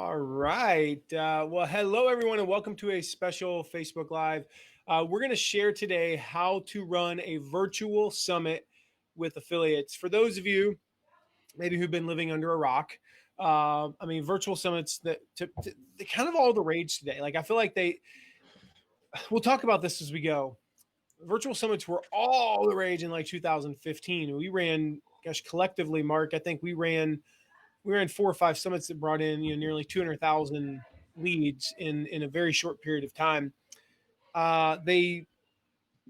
All right. Well, hello, everyone, and welcome to a special Facebook Live. We're going to share today how to run a virtual summit with affiliates. For those of you maybe who've been living under a rock, virtual summits they're kind of all the rage today. Like, I feel like we'll talk about this as we go. Virtual summits were all the rage in like 2015. We ran, gosh, collectively, Mark, I think we ran 4 or 5 summits that brought in nearly 200,000 leads in a very short period of time. They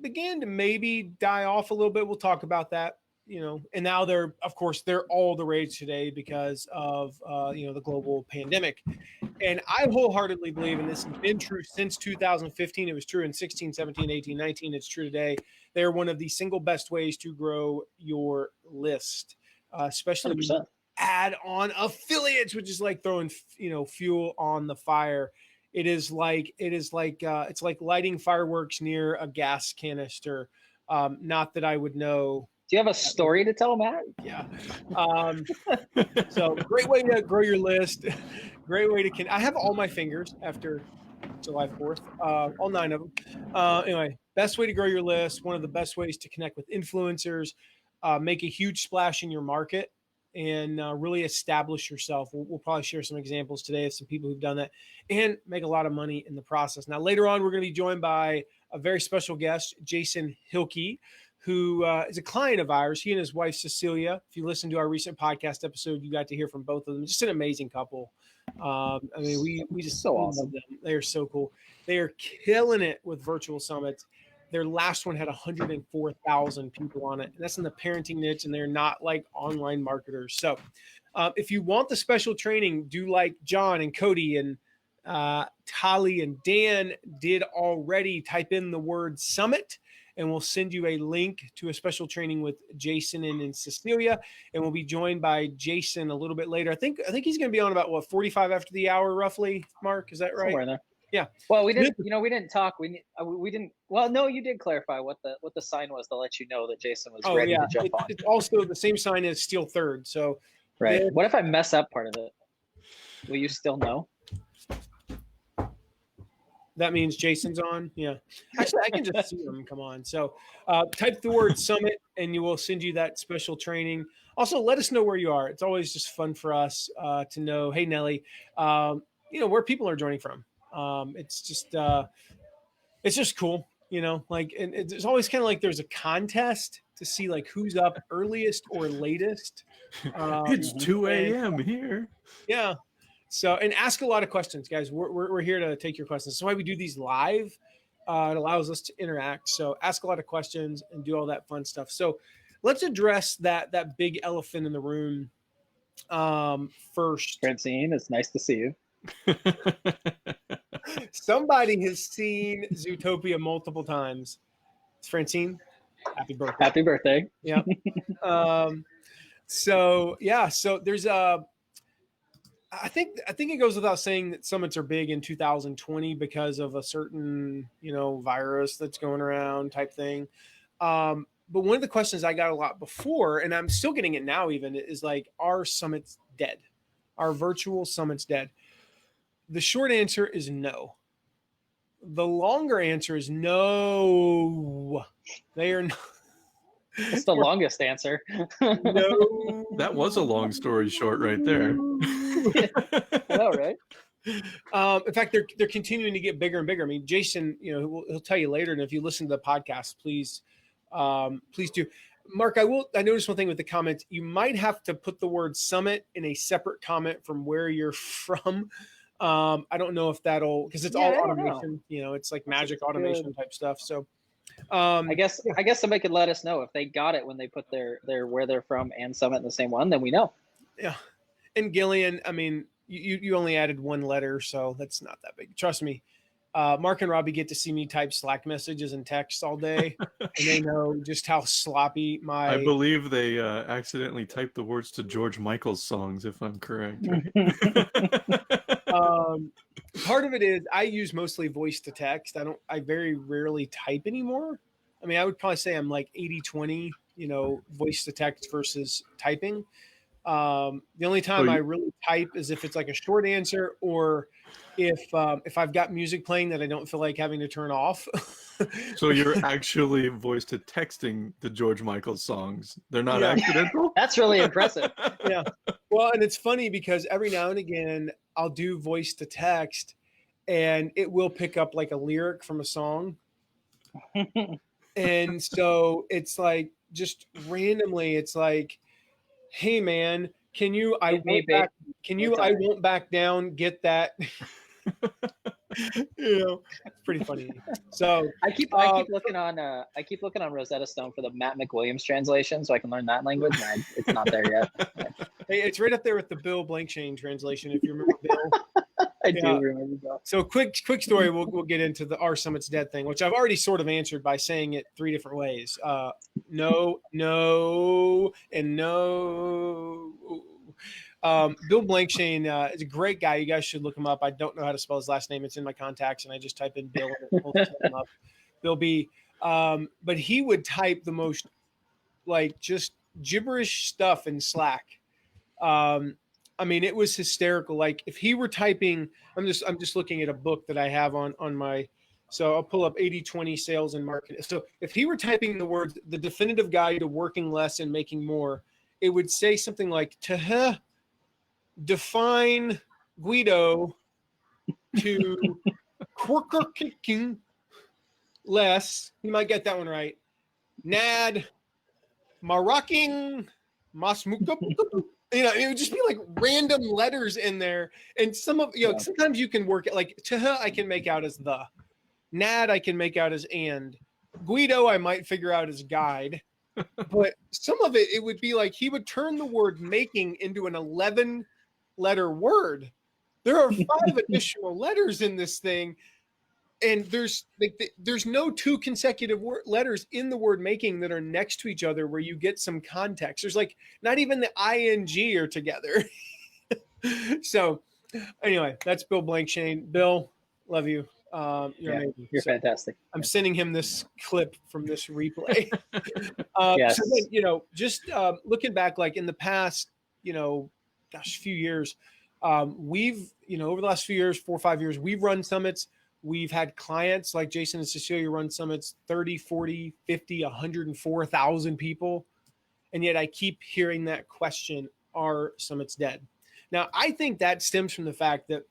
began to maybe die off a little bit. We'll talk about that. And now they're all the rage today because of the global pandemic. And I wholeheartedly believe, and this has been true since 2015. It was true in 16, 17, 18, 19. It's true today. They're one of the single best ways to grow your list, especially 100%. add on affiliates, which is like throwing fuel on the fire. It's like lighting fireworks near a gas canister. Not that I would know. Do you have a story to tell, Matt? Yeah. So great way to grow your list. Great way to I have all my fingers after July 4th, all 9 of them. Anyway, best way to grow your list. One of the best ways to connect with influencers, make a huge splash in your market, and really establish yourself. We'll probably share some examples today of some people who've done that and make a lot of money in the process. Now, later on, we're going to be joined by a very special guest, Jason Hilke, who is a client of ours. He and his wife, Cecilia. If you listen to our recent podcast episode, you got to hear from both of them. Just an amazing couple. We just so awesome. love them. They are so cool. They are killing it with virtual summits. Their last one had 104,000 people on it. And that's in the parenting niche, and they're not like online marketers. So if you want the special training, do like John and Cody and Tali and Dan did already. Type in the word summit, and we'll send you a link to a special training with Jason and Cecilia. And we'll be joined by Jason a little bit later. I think he's going to be on about 45 after the hour, roughly. Mark, is that right? Somewhere in there. Yeah. Well, we didn't talk. We didn't. Well, no, you did clarify what the sign was to let you know that Jason was ready to jump on. It's also the same sign as Steel Third. So right. What if I mess up part of it? Will you still know? That means Jason's on. Yeah. Actually, I can just see him come on. So type the word summit, and you will send you that special training. Also, let us know where you are. It's always just fun for us to know, hey, Nelly, where people are joining from. It's just cool, and it's always kind of like there's a contest to see like who's up earliest or latest. It's 2 a.m. here. Yeah. So, and ask a lot of questions, guys. We're here to take your questions. That's why we do these live. It allows us to interact. So ask a lot of questions and do all that fun stuff. So let's address that big elephant in the room first. Francine, it's nice to see you. Somebody has seen Zootopia multiple times. It's Francine. Happy birthday. Happy birthday. Yeah. So there's I think it goes without saying that summits are big in 2020 because of a certain, virus that's going around type thing. But one of the questions I got a lot before, and I'm still getting it now even, is like, are summits dead? Are virtual summits dead? The short answer is no. The longer answer is no. They are not. It's the longest answer. No. That was a long story short right there. All right. In fact, they're continuing to get bigger and bigger. I mean, Jason, he'll tell you later, and if you listen to the podcast, please do. Mark, I noticed one thing with the comments. You might have to put the word summit in a separate comment from where you're from. I don't know if that'll, because it's all automation. It's like magic automation type stuff. So I guess somebody could let us know if they got it when they put their where they're from and summit in the same one. Then we know. Yeah. And Gillian, I mean, you only added one letter, so that's not that big. Trust me. Mark and Robbie get to see me type Slack messages and texts all day, and they know just how sloppy I believe they accidentally typed the words to George Michael's songs, if I'm correct. Part of it is I use mostly voice to text. I very rarely type anymore. I mean, I would probably say I'm like 80-20, voice to text versus typing. The only time I really type is if it's like a short answer, or if I've got music playing that I don't feel like having to turn off. So you're actually voice to texting the George Michael songs. They're not Yeah. accidental? That's really impressive. Yeah. Well, and it's funny because every now and again I'll do voice to text and it will pick up like a lyric from a song. And so it's like just randomly, it's like, hey man, can you I Hit me, won't babe. back can you I won't back down, get that? You know, it's pretty funny. So I keep looking on Rosetta Stone for the Matt McWilliams translation so I can learn that language, and it's not there yet. hey, it's right up there with the Bill Blankshane translation, if you remember Bill. I do remember that. So quick story. We'll get into the Our Summit's Dead thing, which I've already sort of answered by saying it 3 different ways. No, and no. Bill Blankshane is a great guy. You guys should look him up. I don't know how to spell his last name. It's in my contacts, and I just type in Bill and it pulls him up. Bill B. But he would type the most like just gibberish stuff in Slack. I mean, it was hysterical. Like if he were typing, I'm just looking at a book that I have on my, so I'll pull up 80/20 sales and marketing. So if he were typing the words, the definitive guide to working less and making more, it would say something like, define Guido to kicking less. You might get that one right. Nad Marocking Masmuka. You know, it would just be like random letters in there. And sometimes you can work it like I can make out as the. Nad I can make out as and. Guido I might figure out as guide. But some of it would be like he would turn the word making into an 11-letter word. There are 5 additional letters in this thing. And there's no 2 consecutive letters in the word making that are next to each other where you get some context. There's like not even the ing are together. So anyway, that's Bill Blankshane. Bill, love you. You're amazing. You're fantastic. I'm sending him this clip from this replay. Yes. So then, just looking back, like in the past, few years, we've, over the last few years, 4 or 5 years, we've run summits. We've had clients like Jason and Cecilia run summits, 30, 40, 50, 104,000 people. And yet I keep hearing that question, are summits dead? Now, I think that stems from the fact that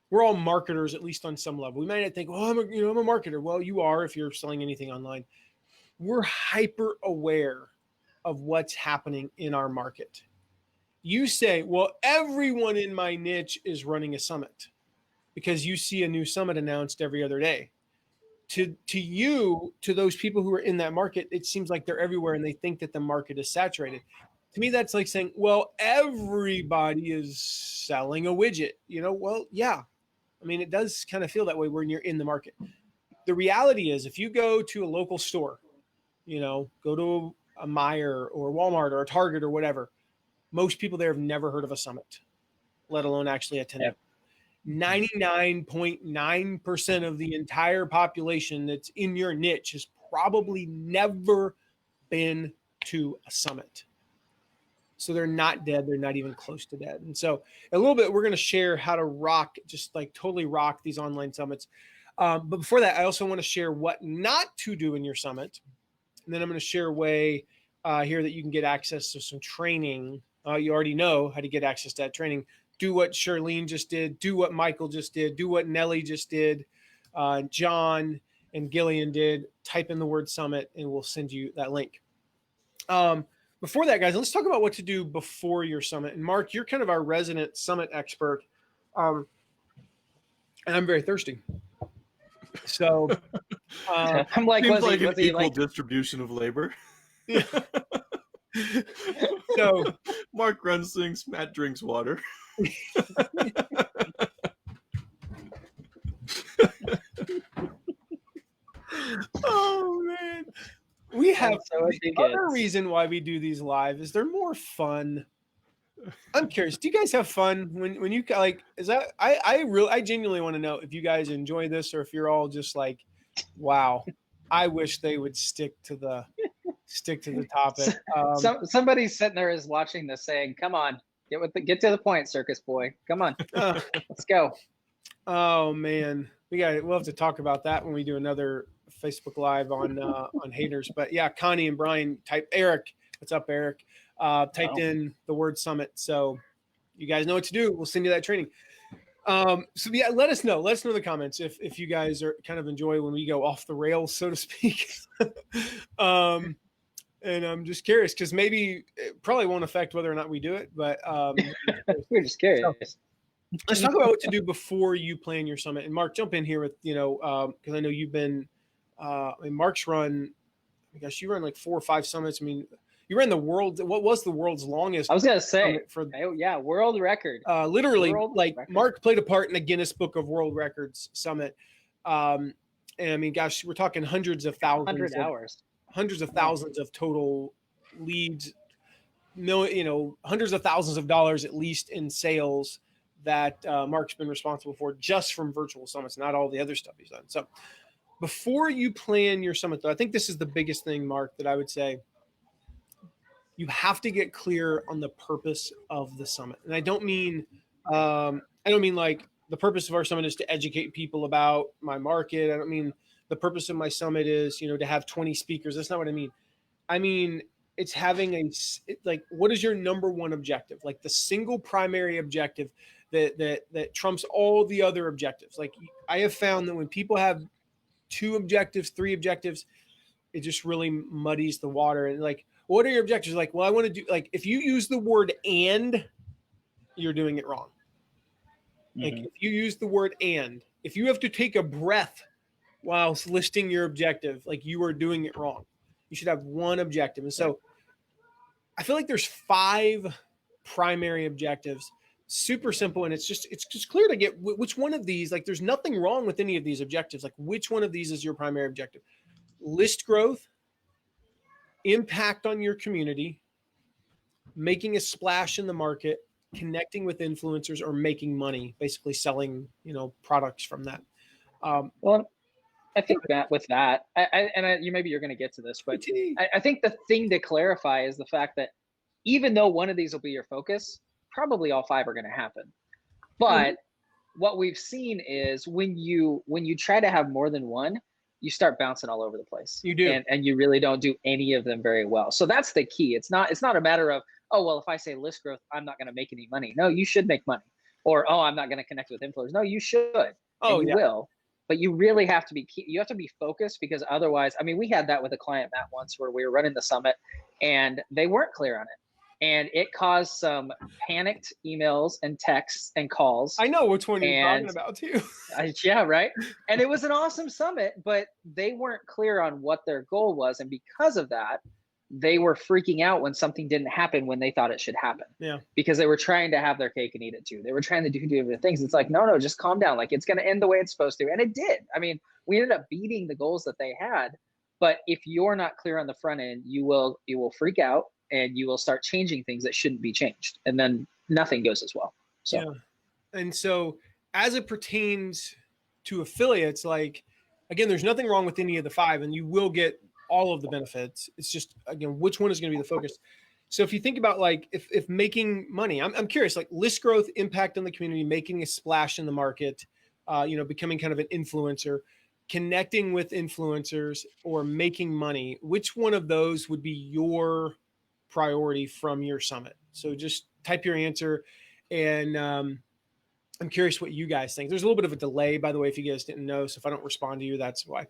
we're all marketers, at least on some level. We might not think, well, I'm a marketer. Well, you are if you're selling anything online. We're hyper aware of what's happening in our market. You say, well, everyone in my niche is running a summit, because you see a new summit announced every other day. To those people who are in that market, it seems like they're everywhere and they think that the market is saturated. To me, that's like saying, well, everybody is selling a widget. Well, yeah. I mean, it does kind of feel that way when you're in the market. The reality is, if you go to a local store, go to a Meijer or Walmart or a Target or whatever, most people there have never heard of a summit, let alone actually attend it. 99.9% of the entire population that's in your niche has probably never been to a summit. So they're not dead. They're not even close to dead. And so a little bit, we're going to share how to just like totally rock these online summits. But before that, I also want to share what not to do in your summit. And then I'm going to share a way here that you can get access to some training. You already know how to get access to that training. Do what Charlene just did. Do what Michael just did. Do what Nelly just did. John and Gillian did. Type in the word summit and we'll send you that link. Before that, guys, let's talk about what to do before your summit. And Mark, you're kind of our resident summit expert. And I'm very thirsty. So I'm like, seems like an equal distribution of labor. Yeah. So Mark runs things, Matt drinks water. Oh man, we have the other reason why we do these live is they're more fun. I'm curious, do you guys have fun when you like? Is that I genuinely want to know if you guys enjoy this or if you're all just like, wow, I wish they would stick to the Stick to the topic. Somebody's sitting there is watching this saying, come on, get to the point, circus boy. Come on, let's go. Oh man, we'll have to talk about that when we do another Facebook Live on haters. But yeah, Connie and Brian Eric. What's up, Eric? Typed in the word summit. So you guys know what to do. We'll send you that training. So yeah, let us know in the comments if you guys are kind of enjoy when we go off the rails, so to speak. And I'm just curious because maybe it probably won't affect whether or not we do it, but we're just curious. So, let's talk about what to do before you plan your summit. And Mark, jump in here with, because I know you've been, Mark's run, I guess you run like 4 or 5 summits. I mean, you ran what was the world's longest? I was going to say, world record. Literally, record. Mark played a part in a Guinness Book of World Records summit. And I mean, gosh, we're talking hundreds of thousands. 100 hours. Hundreds of thousands of total leads, hundreds of thousands of dollars at least in sales that Mark's been responsible for just from virtual summits, not all the other stuff he's done. So before you plan your summit, though, I think this is the biggest thing, Mark, that I would say. You have to get clear on the purpose of the summit. And I don't mean like the purpose of our summit is to educate people about my market. I don't mean the purpose of my summit is, to have 20 speakers. That's not what I mean. I mean, it's having what is your number one objective? Like the single primary objective that trumps all the other objectives. Like I have found that when people have 2 objectives, 3 objectives, it just really muddies the water. And like, what are your objectives? Like, well, I want to do, like, if you use the word and, you're doing it wrong. Like if you use the word and, if you have to take a breath whilst listing your objective, like you are doing it wrong. You should have one objective. And so I feel like there's 5 primary objectives, super simple. And it's just clear to get which one of these, like there's nothing wrong with any of these objectives. Like which one of these is your primary objective? List growth, impact on your community, making a splash in the market, connecting with influencers, or making money, basically selling, products from that. Well, I think that with that, maybe you're going to get to this, but I think the thing to clarify is the fact that even though one of these will be your focus, probably all 5 are going to happen. But what we've seen is when you try to have more than one, you start bouncing all over the place. You do. And you really don't do any of them very well. So that's the key. It's not a matter of, oh, well, if I say list growth, I'm not going to make any money. No, you should make money. Or, oh, I'm not going to connect with influencers. No, you should. Oh, and you will. But you really have to be you have to be focused, because otherwise, I mean, we had that with a client, Matt, once where we were running the summit and they weren't clear on it. And it caused some panicked emails and texts and calls. I know which one you're talking about too. Yeah, right. And it was an awesome summit, but they weren't clear on what their goal was. And because of that, they were freaking out when something didn't happen when they thought it should happen. Yeah. Because they were trying to have their cake and eat it too. They were trying to do different things. It's like, no, just calm down. Like it's going to end the way it's supposed to. And it did. I mean, we ended up beating the goals that they had. But if you're not clear on the front end, you will freak out and you will start changing things that shouldn't be changed. And then nothing goes as well. So, yeah. And so as it pertains to affiliates, like, again, there's nothing wrong with any of the 5 and you will get all of the benefits. It's just, again, which one is going to be the focus? So if you think about like, if making money, I'm curious, like list growth, impact on the community, making a splash in the market, becoming kind of an influencer, connecting with influencers, or making money, which one of those would be your priority from your summit? So just type your answer. And I'm curious what you guys think. There's a little bit of a delay, by the way, if you guys didn't know. So if I don't respond to you, that's why.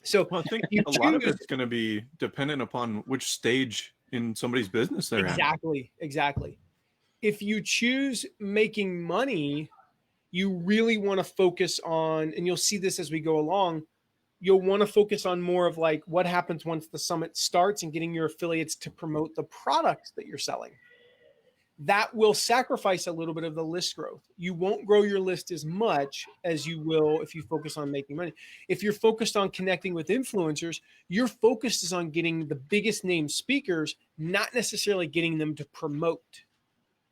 So I think a lot of it's going to be dependent upon which stage in somebody's business they're at. Exactly. If you choose making money, you really want to focus on, and you'll see this as we go along, you'll want to focus on more of like what happens once the summit starts and getting your affiliates to promote the products that you're selling. That will sacrifice a little bit of the list growth. You won't grow your list as much as you will if you focus on making money. If you're focused on connecting with influencers, your focus is on getting the biggest name speakers, not necessarily getting them to promote.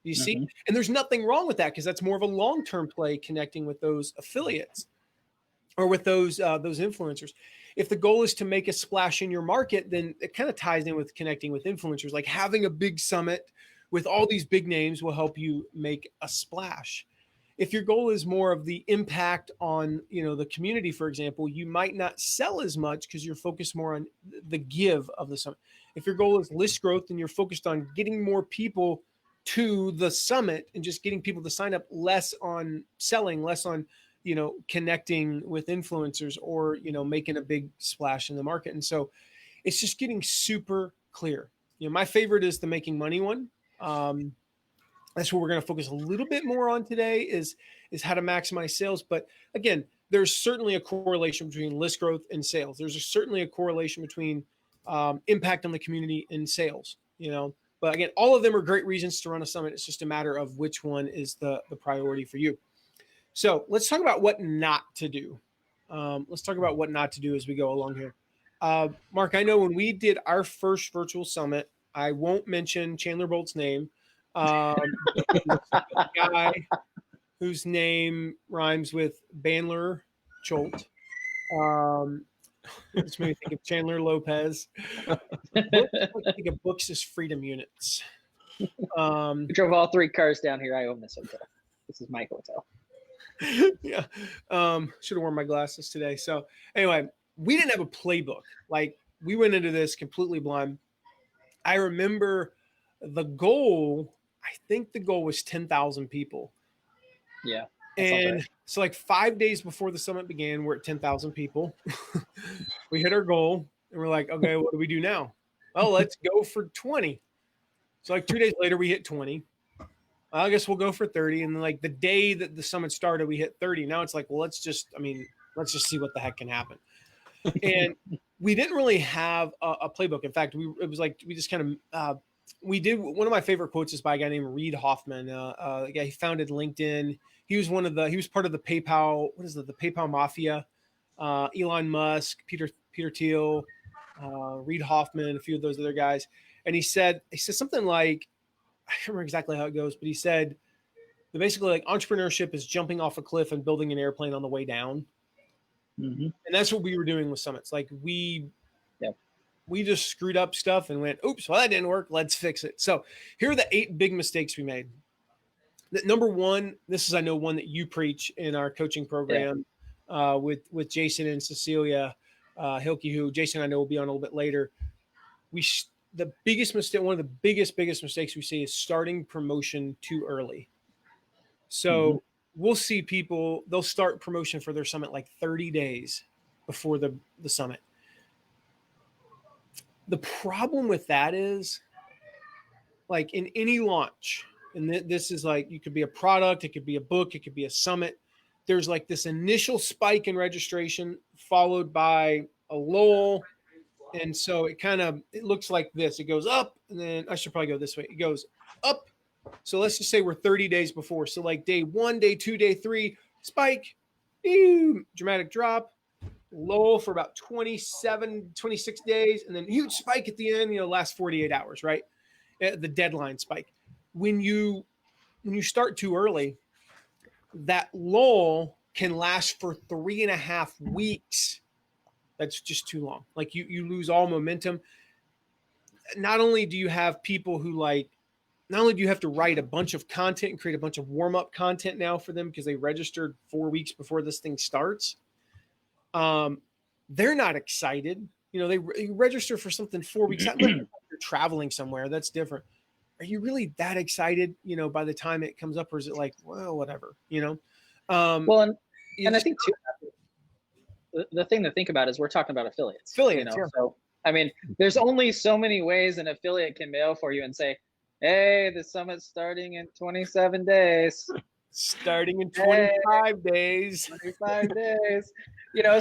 You see? And there's nothing wrong with that because that's more of a long-term play connecting with those affiliates. or with those influencers. If the goal is to make a splash in your market, then it kind of ties in with connecting with influencers. Like having a big summit with all these big names will help you make a splash. If your goal is more of the impact on, the community, for example, you might not sell as much because you're focused more on the give of the summit. If your goal is list growth, then you're focused on getting more people to the summit and just getting people to sign up, less on selling, less on connecting with influencers, or making a big splash in the market. And so it's just getting super clear. My favorite is the making money one. That's what we're going to focus a little bit more on today, is how to maximize sales. But again, there's certainly a correlation between list growth and sales. There's certainly a correlation between impact on the community and sales. But again, all of them are great reasons to run a summit. It's just a matter of which one is the priority for you. So let's talk about what not to do. Let's talk about what not to do as we go along here. Mark, I know when we did our first virtual summit, I won't mention Chandler Bolt's name, a guy whose name rhymes with Bandler Cholt. This made me think of Chandler Lopez. Think of books as freedom units. We drove all 3 cars down here. I own this hotel. This is my hotel. Yeah. Should have worn my glasses today. So anyway, we didn't have a playbook. Like, we went into this completely blind. I remember the goal, I think the goal was 10,000 people. Yeah. And right. So like 5 days before the summit began, we're at 10,000 people. We hit our goal and we're like, okay, what do we do now? Oh, let's go for 20. So like 2 days later, we hit 20. I guess we'll go for 30. And then like the day that the summit started, we hit 30. Now it's like, well, let's just see what the heck can happen. And we didn't really have a playbook. In fact, it was like, we just kind of, we did, one of my favorite quotes is by a guy named Reid Hoffman. The guy, he founded LinkedIn. He was part of the PayPal, the PayPal Mafia, Elon Musk, Peter Thiel, Reid Hoffman, a few of those other guys. And he said something like, I can't remember exactly how it goes, but he said that basically like entrepreneurship is jumping off a cliff and building an airplane on the way down. Mm-hmm. And that's what we were doing with summits. Like we just screwed up stuff and went, oops, well, that didn't work. Let's fix it. So here are the 8 big mistakes we made. Number one, this is, I know, one that you preach in our coaching program with Jason and Cecilia Hilke, who Jason I know will be on a little bit later. The biggest mistake, one of the biggest mistakes we see is starting promotion too early. So we'll see people, they'll start promotion for their summit like 30 days before the summit. The problem with that is, like in any launch, and this is like, you could be a product, it could be a book, it could be a summit. There's like this initial spike in registration followed by a lull. And so it looks like this. It goes up, and then I should probably go this way. It goes up. So let's just say we're 30 days before. So like day 1, day 2, day 3, spike, dramatic drop, lull for about 27, 26 days, and then huge spike at the end, last 48 hours, right? The deadline spike. When you start too early, that lull can last for 3.5 weeks. That's just too long. Like you lose all momentum. Not only do you have people who not only do you have to write a bunch of content and create a bunch of warm-up content now for them because they registered 4 weeks before this thing starts. They're not excited. They register for something 4 weeks out. You're traveling somewhere. That's different. Are you really that excited, by the time it comes up, or is it like, well, whatever, Well, and I think too, the thing to think about is we're talking about affiliates. Yeah. So, I mean, there's only so many ways an affiliate can mail for you and say, hey, the summit's starting in 27 days. Starting in 25 days. 25 days.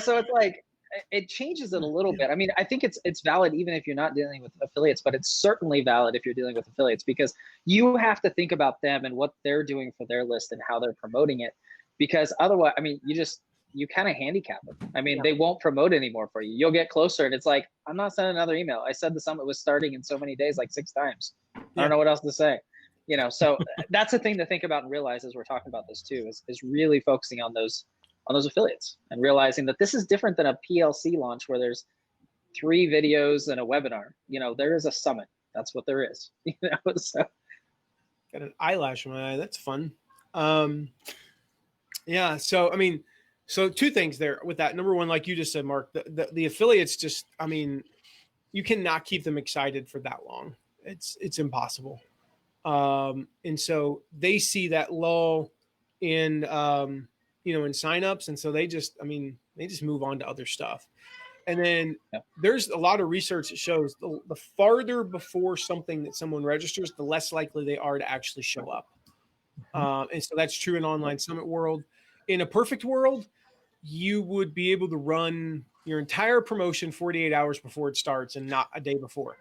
So it's like, it changes it a little bit. I mean, I think it's valid even if you're not dealing with affiliates, but it's certainly valid if you're dealing with affiliates, because you have to think about them and what they're doing for their list and how they're promoting it. Because otherwise, I mean, you kind of handicap them. I mean, they won't promote anymore for you. You'll get closer and it's like, I'm not sending another email. I said the summit was starting in so many days, like 6 times. I don't know what else to say. So that's the thing to think about and realize as we're talking about this too, is really focusing on those on those affiliates, and realizing that this is different than a PLC launch where there's 3 videos and a webinar. There is a summit. That's what there is. So. Got an eyelash in my eye. That's fun. Yeah. So, I mean, so 2 things there with that. Number one, like you just said, Mark, the affiliates just, I mean, you cannot keep them excited for that long. It's impossible. And so they see that lull in, in signups. And so they just move on to other stuff. And then there's a lot of research that shows the farther before something that someone registers, the less likely they are to actually show up. And so that's true in online summit world. In a perfect world, you would be able to run your entire promotion 48 hours before it starts and not a day before.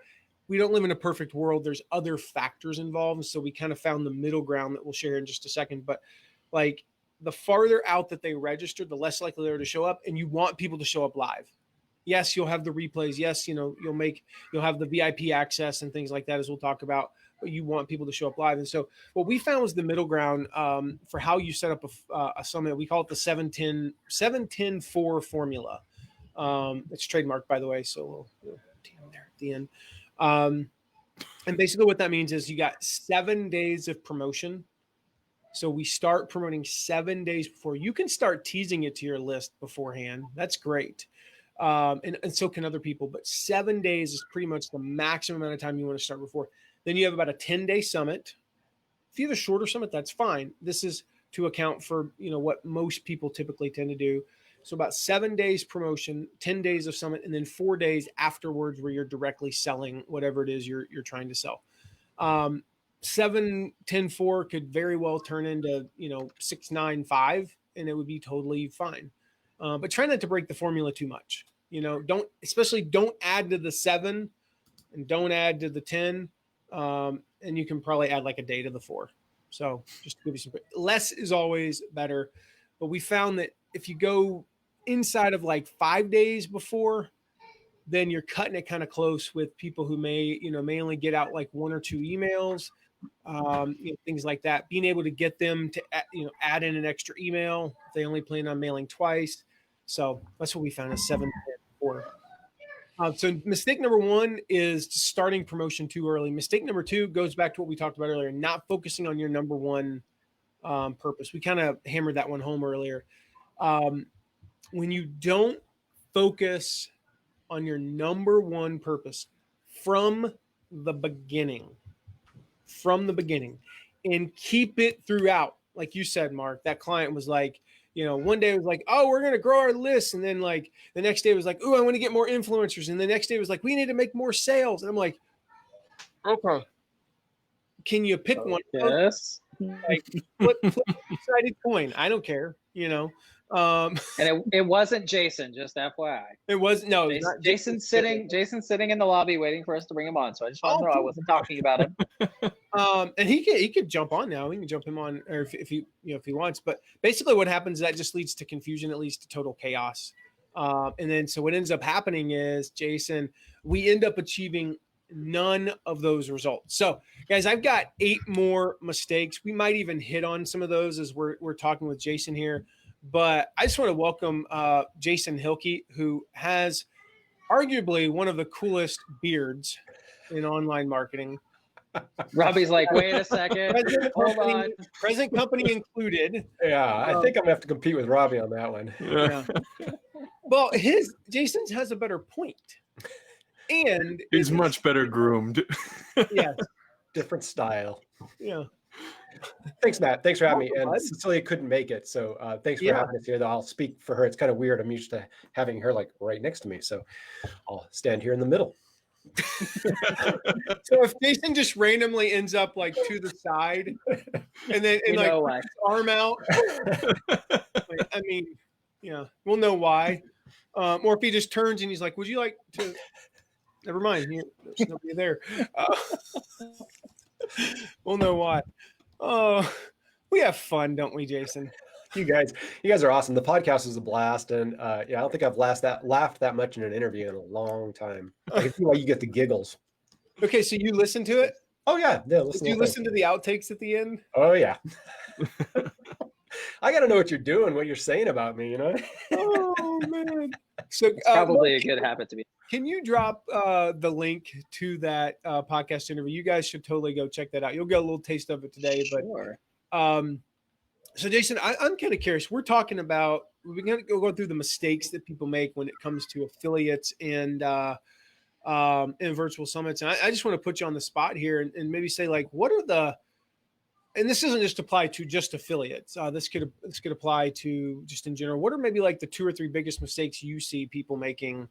We don't live in a perfect world. There's other factors involved. So we kind of found the middle ground that we'll share in just a second. But like the farther out that they register, the less likely they are to show up. And you want people to show up live. Yes, you'll have the replays. Yes, you'll have the VIP access and things like that, as we'll talk about. But you want people to show up live. And so what we found was the middle ground for how you set up a summit. We call it the 7-10-4 formula. It's trademarked, by the way. So we'll there at the end. And basically what that means is you got 7 days of promotion. So we start promoting 7 days before. You can start teasing it to your list beforehand. That's great. And so can other people. But 7 days is pretty much the maximum amount of time you want to start before. Then you have about a 10-day summit. If you have a shorter summit, that's fine. This is to account for, what most people typically tend to do. So about 7 days promotion, 10 days of summit, and then 4 days afterwards where you're directly selling whatever it is you're trying to sell. 7-10-4 could very well turn into, 6-9-5, and it would be totally fine. But try not to break the formula too much. Don't add to the 7 and don't add to the 10. And you can probably add like a day to the 4. So just to give you some, less is always better. But we found that if you go inside of like 5 days before, then you're cutting it kind of close with people who may only get out like 1 or 2 emails, things like that. Being able to get them to, add in an extra email if they only plan on mailing twice. So that's what we found is 7-10-4. So mistake number 1 is starting promotion too early. Mistake number 2 goes back to what we talked about earlier, not focusing on your number 1 purpose. We kind of hammered that one home earlier. When you don't focus on your number 1 purpose from the beginning, and keep it throughout, like you said, Mark, that client was like, one day it was like, oh, we're going to grow our list. And then like the next day it was like, oh, I want to get more influencers. And the next day it was like, we need to make more sales. And I'm like, okay, can you pick one? Yes. Like flip sided coin. I don't care, And it wasn't Jason, just FYI. It was no Jason's sitting in the lobby waiting for us to bring him on. So I just want to know I wasn't talking about him. And he could jump on now. We can jump him on, or if he wants. But basically, what happens is that just leads to confusion. It leads to total chaos. And then so what ends up happening is, Jason, we end up achieving none of those results. So, guys, I've got 8 more mistakes. We might even hit on some of those as we're talking with Jason here. But I just want to welcome Jason Hilke, who has arguably one of the coolest beards in online marketing. Robbie's like, wait a second. Present company included. Yeah, I think I'm going to have to compete with Robbie on that one. Yeah. Well, Jason's has a better point. And he's much better groomed. Yes. Different style. Yeah. Thanks, Matt. Thanks for having me. And Cecilia couldn't make it, so thanks for having us here. I'll speak for her. It's kind of weird. I'm used to having her like right next to me, so I'll stand here in the middle. So if Jason just randomly ends up like to the side, and then his arm out, I mean, yeah, we'll know why. Or if he just turns and he's like, "Would you like to?" Never mind. There's nobody there. We'll know why. Oh, we have fun, don't we, Jason? You guys are awesome. The podcast is a blast, and I don't think I've laughed that much in an interview in a long time. I can see why you get the giggles. Okay, so you listen to it? Oh yeah. Did you listen to the outtakes at the end? Oh yeah. I got to know what you're doing, what you're saying about me, you know? Oh man. So It's probably a good habit to be. can you drop the link to that podcast interview? You guys should totally go check that out. You'll get a little taste of it today. Sure. But so Jason, I'm kind of curious. We're talking about, we're going to go through the mistakes that people make when it comes to affiliates and virtual summits. And I just want to put you on the spot here and maybe say, like, what are the, and this doesn't just apply to just affiliates. This could apply to just in general. What are maybe like the 2 or 3 biggest mistakes you see people making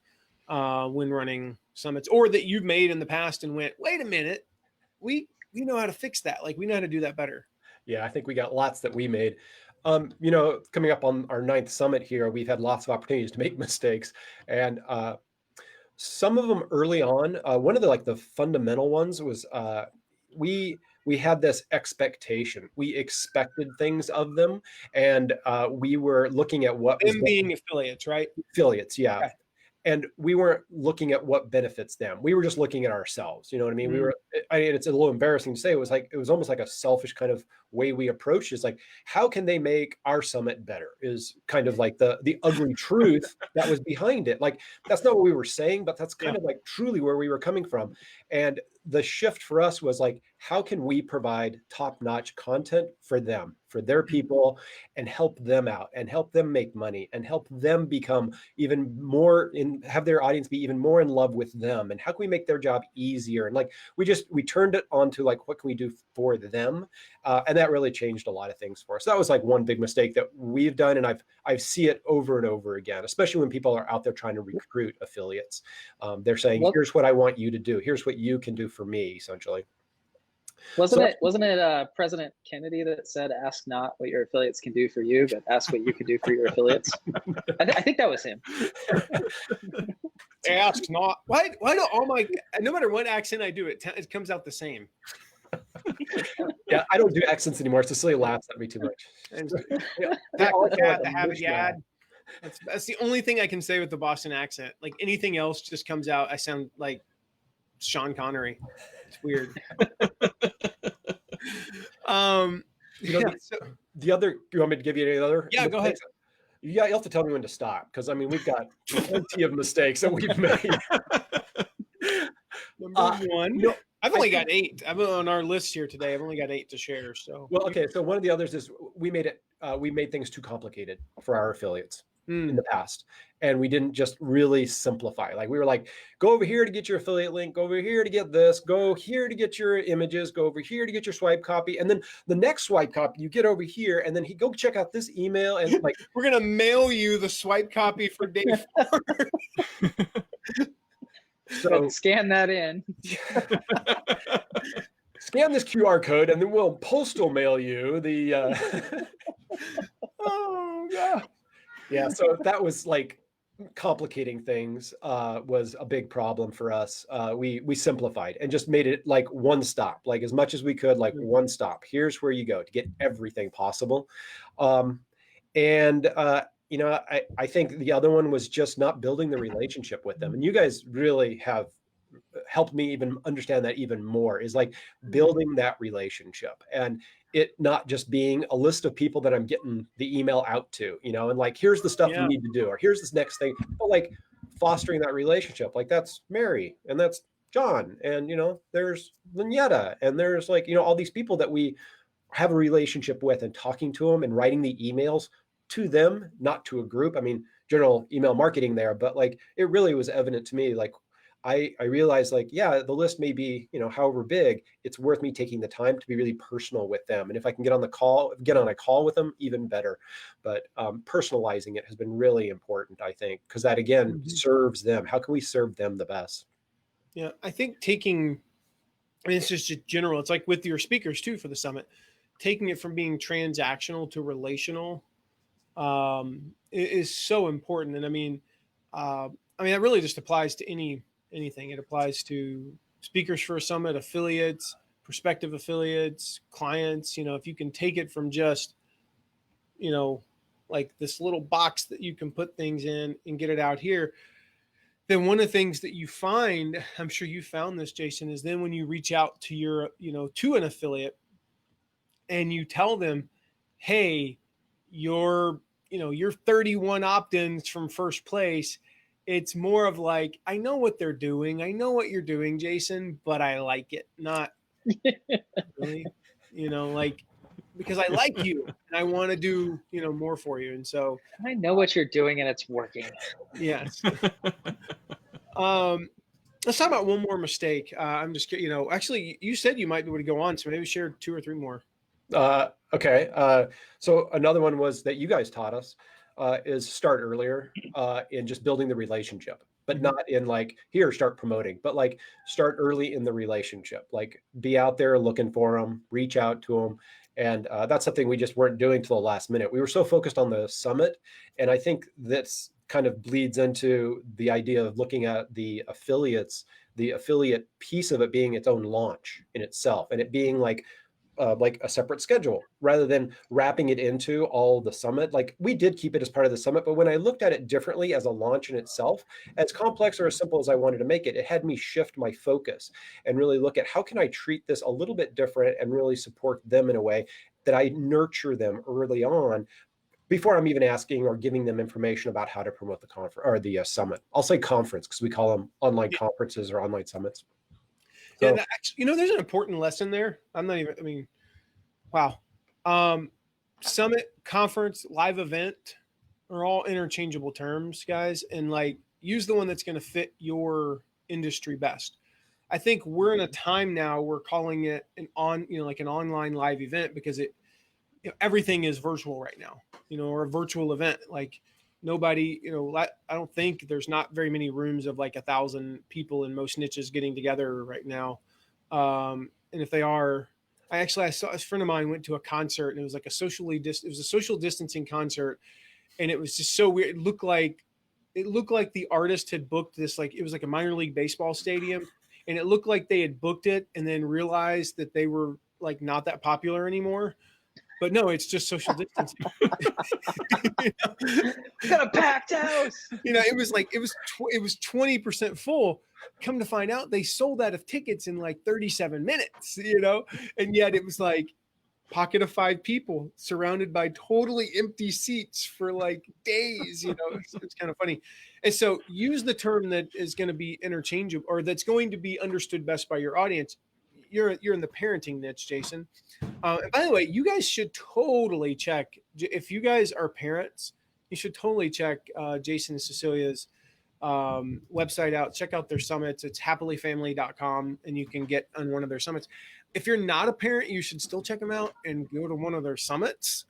when running summits, or that you've made in the past and went, wait a minute, we know how to fix that. Like, we know how to do that better. Yeah, I think we got lots that we made. You know, coming up on our 9th summit here, we've had lots of opportunities to make mistakes, and some of them early on. One of the fundamental ones was we had this expectation. We expected things of them, and we were looking at what them being affiliates, right? Affiliates, yeah. Okay. And we weren't looking at what benefits them. We were just looking at ourselves. You know what I mean? We were, I mean, it's a little embarrassing to say. It was almost like a selfish kind of way we approached it. It's like, how can they make our summit better, is kind of like the ugly truth that was behind it. Like, that's not what we were saying, but that's kind of like truly where we were coming from. And the shift for us was like, how can we provide top-notch content for them, for their people, and help them out and help them make money and help them become even more have their audience be even more in love with them, and how can we make their job easier? And like, we turned it on to like, what can we do for them? And that really changed a lot of things for us. That was like one big mistake that we've done. And I see it over and over again, especially when people are out there trying to recruit affiliates. They're saying, here's what I want you to do. Here's what you can do for me, essentially. Wasn't it President Kennedy that said, ask not what your affiliates can do for you, but ask what you can do for your affiliates? I think that was him. Ask not. Why do all my, no matter what accent I do, it comes out the same. Yeah, I don't do accents anymore. Cecilia laughs at me too much. That's the only thing I can say with the Boston accent. Like, anything else just comes out, I sound like Sean Connery. It's weird. The other, you want me to give you any other? Yeah, go ahead. Yeah, you'll have to tell me when to stop, because I mean, we've got plenty of mistakes that we've made. Number one. I've only got 8. I'm on our list here today. I've only got 8 to share. So, well, okay. So one of the others is we made things too complicated for our affiliates in the past, and we didn't just really simplify. Like, we were like, go over here to get your affiliate link, go over here to get this, go here to get your images, go over here to get your swipe copy, and then the next swipe copy you get over here, and then go check out this email, and like, we're gonna mail you the swipe copy for day 4. So scan that in. Scan this QR code, and then we'll postal mail you the. Oh God. Yeah, so that was like complicating things was a big problem for us. We simplified and just made it like one stop, like as much as we could, like one stop. Here's where you go to get everything possible. You know, I think the other one was just not building the relationship with them. And you guys really have helped me even understand that even more, is like building that relationship, and it not just being a list of people that I'm getting the email out to, you know, and like, here's the stuff you need to do, or here's this next thing, but like fostering that relationship. Like, that's Mary, and that's John, and, you know, there's Lynetta, and there's like, you know, all these people that we have a relationship with, and talking to them and writing the emails to them, not to a group. I mean, general email marketing there, but like, it really was evident to me, like, I realized, like, yeah, the list may be, you know, however big, it's worth me taking the time to be really personal with them. And if I can get on a call with them, even better. But personalizing it has been really important, I think, because that, again, serves them. How can we serve them the best? Yeah, I think I mean, it's just general. It's like with your speakers too for the summit, taking it from being transactional to relational is so important. And I mean, that really just applies to anything. It applies to speakers for a summit, affiliates, prospective affiliates, clients. You know, if you can take it from just, you know, like this little box that you can put things in and get it out here, then one of the things that you find, I'm sure you found this, Jason, is then when you reach out to your, you know, to an affiliate and you tell them, hey, your 31 opt-ins from first place. It's more of like, I know what they're doing. I know what you're doing, Jason, but I like it. Not really, like, because I like you and I want to do, more for you. And so I know what you're doing and it's working. yes. Let's talk about one more mistake. I'm just, actually you said you might be able to go on, so maybe share 2 or 3 more. Okay. So another one was that you guys taught us is start earlier in just building the relationship, but not in like, here, start promoting, but like start early in the relationship, like be out there looking for them, reach out to them. And that's something we just weren't doing till the last minute. We were so focused on the summit. And I think that's kind of bleeds into the idea of looking at the affiliate piece of it being its own launch in itself, and it being like a separate schedule rather than wrapping it into all the summit. Like we did keep it as part of the summit, but when I looked at it differently as a launch in itself, as complex or as simple as I wanted to make it, it had me shift my focus and really look at how can I treat this a little bit different and really support them in a way that I nurture them early on before I'm even asking or giving them information about how to promote the conference or the summit. I'll say conference because we call them online conferences or online summits. So, yeah, there's an important lesson there. Wow. Summit, conference, live event are all interchangeable terms, guys. And like, use the one that's going to fit your industry best. I think we're in a time now we're calling it like an online live event because everything is virtual right now, or a virtual event. Like nobody, I don't think there's not very many rooms of like 1,000 people in most niches getting together right now. And if they are, I saw a friend of mine went to a concert and it was like it was a social distancing concert. And it was just so weird. It looked like the artist had booked this, like it was like a minor league baseball stadium. And it looked like they had booked it and then realized that they were like not that popular anymore. But no, it's just social distancing. Got a packed house. It was 20% full. Come to find out, they sold out of tickets in like 37 minutes. And yet it was like pocket of 5 people surrounded by totally empty seats for like days. It's kind of funny. And so use the term that is going to be interchangeable or that's going to be understood best by your audience. You're in the parenting niche, Jason. And by the way, you guys should totally check, if you guys are parents, you should totally check Jason and Cecilia's website out. Check out their summits. It's happily.family.com, and you can get on one of their summits. If you're not a parent, you should still check them out and go to one of their summits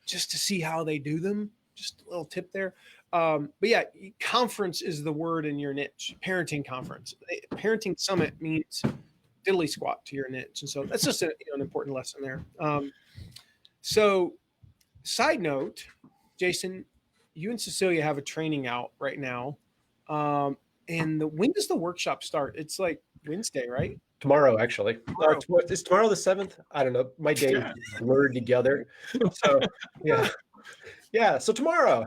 just to see how they do them. Just a little tip there. But yeah, conference is the word in your niche. Parenting conference. Parenting summit means diddly squat to your niche. And so that's just an important lesson there. So side note, Jason, you and Cecilia have a training out right now. And when does the workshop start? It's like Wednesday, right? Tomorrow, actually. Is tomorrow the 7th? I don't know. My days blurred together. So yeah. So tomorrow,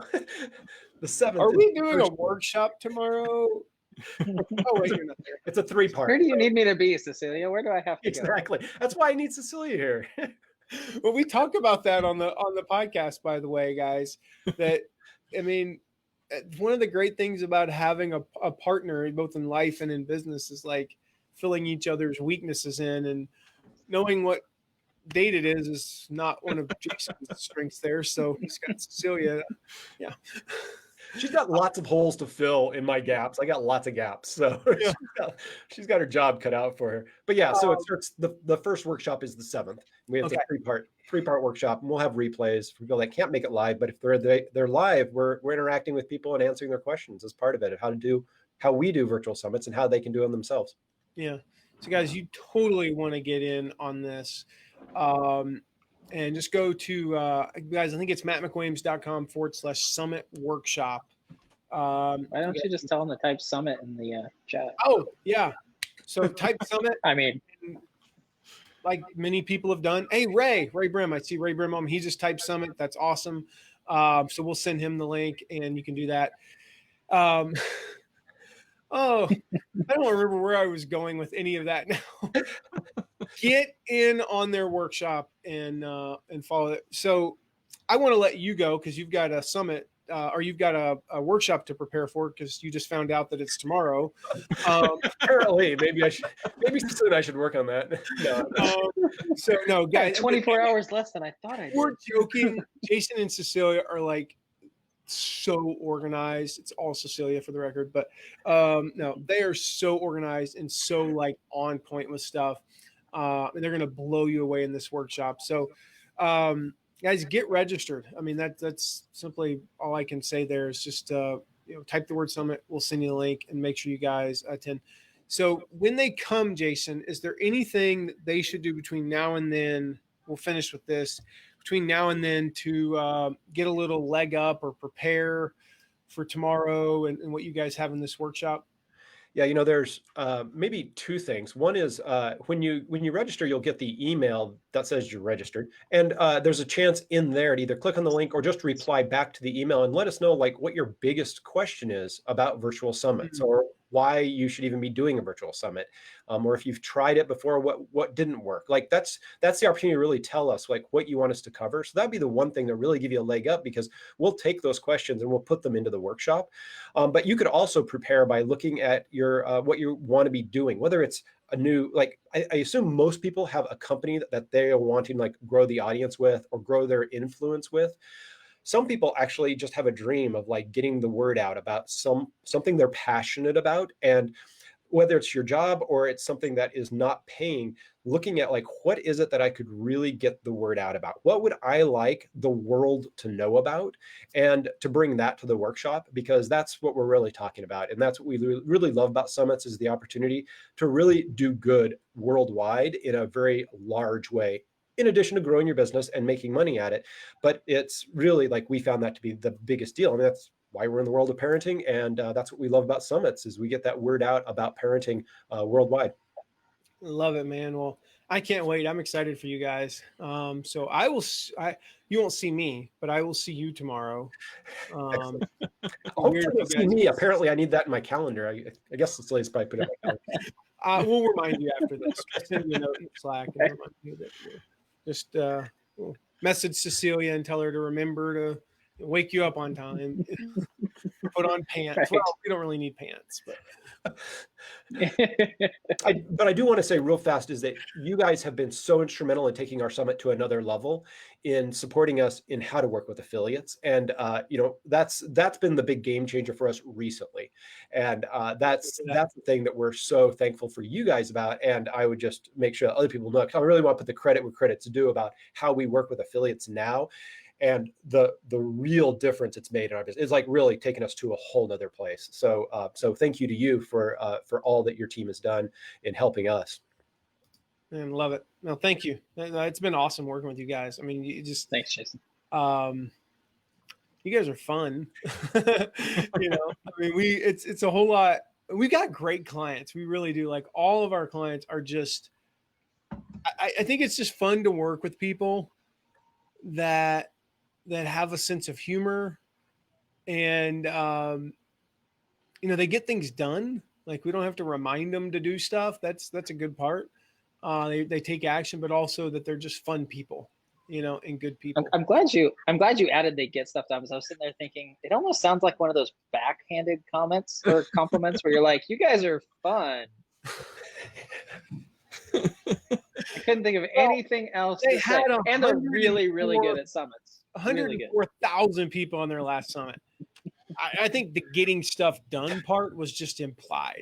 the 7th. Are we doing a workshop tomorrow? Oh wait, you're not there. It's a 3-part. Where do you need me to be, Cecilia? Where do I have to go? Exactly. That's why I need Cecilia here. Well, we talked about that on the podcast, by the way, guys. That one of the great things about having a partner, both in life and in business, is like filling each other's weaknesses in, and knowing what date it is not one of Jason's strengths there. So he's got Cecilia. Yeah. She's got lots of holes to fill in my gaps. I got lots of gaps. So she's got her job cut out for her. But yeah, so it starts, the first workshop is the 7th. We have a three-part workshop, and we'll have replays for people that can't make it live. But if they're live, we're interacting with people and answering their questions as part of it, of how we do virtual summits and how they can do them themselves. Yeah. So guys, you totally want to get in on this. And just go to, guys, I think it's mattmcwilliams.com/summit workshop. Why don't you just tell them to type summit in the chat? Oh, yeah. So type summit. Like many people have done. Hey, Ray Brim. I see Ray Brim. He just typed summit. That's awesome. So we'll send him the link and you can do that. Oh, I don't remember where I was going with any of that now. Get in on their workshop and follow it. So I want to let you go because you've got a summit or you've got a workshop to prepare for because you just found out that it's tomorrow. Apparently, maybe soon I should work on that. No. So no, guys, 24 hours less than I thought I did. We're joking. Jason and Cecilia are like so organized. It's all Cecilia for the record, but no, they are so organized and so like on point with stuff. And they're going to blow you away in this workshop. So, guys, get registered. I mean, that's simply all I can say there is just, type the word summit. We'll send you the link and make sure you guys attend. So when they come, Jason, is there anything that they should do between now and then? We'll finish with this. Between now and then to get a little leg up or prepare for tomorrow and what you guys have in this workshop? Yeah, there's maybe two things. One is when you register, you'll get the email that says you're registered, and there's a chance in there to either click on the link or just reply back to the email and let us know like what your biggest question is about virtual summits or why you should even be doing a virtual summit, or if you've tried it before, what didn't work. Like that's the opportunity to really tell us like what you want us to cover. So that'd be the one thing that really give you a leg up because we'll take those questions and we'll put them into the workshop. But you could also prepare by looking at your what you want to be doing, whether it's a new, like I assume most people have a company that they are wanting like grow the audience with or grow their influence with. Some people actually just have a dream of like getting the word out about something they're passionate about. And whether it's your job or it's something that is not paying, looking at like, what is it that I could really get the word out about? What would I like the world to know about? And to bring that to the workshop, because that's what we're really talking about. And that's what we really love about summits is the opportunity to really do good worldwide in a very large way, in addition to growing your business and making money at it. But it's really like, we found that to be the biggest deal. I mean, that's why we're in the world of parenting. And that's what we love about summits is we get that word out about parenting worldwide. Love it, man. Well, I can't wait. I'm excited for you guys. So you won't see me, but I will see you tomorrow. Hopefully you'll see me. Apparently I need that in my calendar. I guess Cecilia's probably put it in my calendar. We'll remind you after this. I'll send you a note in Slack and remind you that just we'll message Cecilia and tell her to remember to wake you up on time. Put on pants. Right. Well, we don't really need pants, but but I do want to say real fast is that you guys have been so instrumental in taking our summit to another level in supporting us in how to work with affiliates. And that's been the big game changer for us recently. And that's the thing that we're so thankful for you guys about. And I would just make sure that other people know, because I really want to put the credit where credit's due about how we work with affiliates now. And the real difference it's made in our business is like really taking us to a whole nother place. So thank you to you for all that your team has done in helping us. Man, love it. No, thank you. It's been awesome working with you guys. I mean, thanks, Jason. You guys are fun. I mean, it's a whole lot. We got great clients. We really do. Like all of our clients are just. I think it's just fun to work with people that have a sense of humor and, they get things done. Like we don't have to remind them to do stuff. That's a good part. They take action, but also that they're just fun people, and good people. I'm glad you added they get stuff done. Because I was sitting there thinking, it almost sounds like one of those backhanded comments or compliments where you're like, you guys are fun. I couldn't think of anything else to say. And they're really, really good at summits. 104,000 people on their last summit. I think the getting stuff done part was just implied.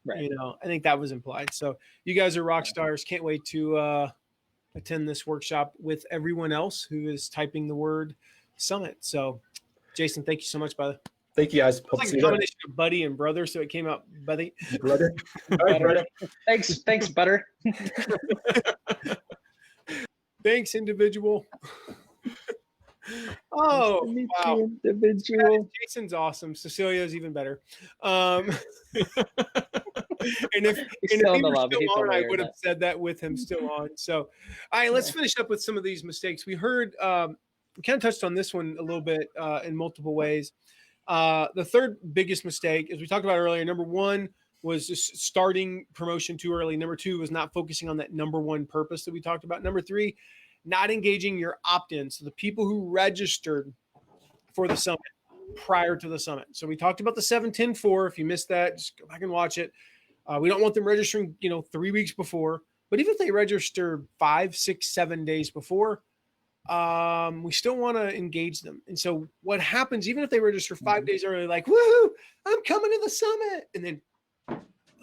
Right. I think that was implied. So you guys are rock stars. Can't wait to attend this workshop with everyone else who is typing the word summit. So Jason, thank you so much, brother. Thank you, guys. It's like a combination of buddy and brother, so it came out buddy. Brother. All right, brother. Thanks, butter. Thanks, individual. Oh, wow. Individual. Jason's awesome. Cecilia's even better. And if he were still on, I would have said that with him still on. So, all right, let's finish up with some of these mistakes. We heard, we kind of touched on this one a little bit in multiple ways. The third biggest mistake, as we talked about earlier, number one was just starting promotion too early. Number two was not focusing on that number one purpose that we talked about. Number three, not engaging your opt-ins, so the people who registered for the summit prior to the summit. So we talked about the 7-10-4. If you missed that, just go back and watch it. We don't want them registering, 3 weeks before, but even if they register 5, 6, 7 days before, we still want to engage them. And so what happens, even if they register 5 days early, like, woohoo, I'm coming to the summit. And then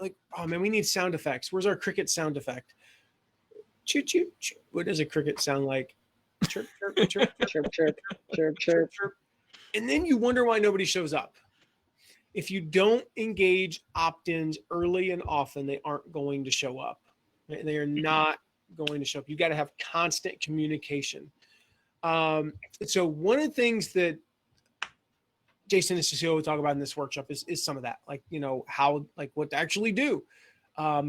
like, oh man, we need sound effects. Where's our cricket sound effect? Choo, choo, choo. What does a cricket sound like? Chirp, chirp, chirp, chirp, Chirp, chirp, chirp, chirp. chirp. And then you wonder why nobody shows up. If you don't engage opt-ins early and often, they aren't going to show up. They are not going to show up. You got to have constant communication. So one of the things that Jason and Cecilia will talk about in this workshop is some of that, like, how, like what to actually do.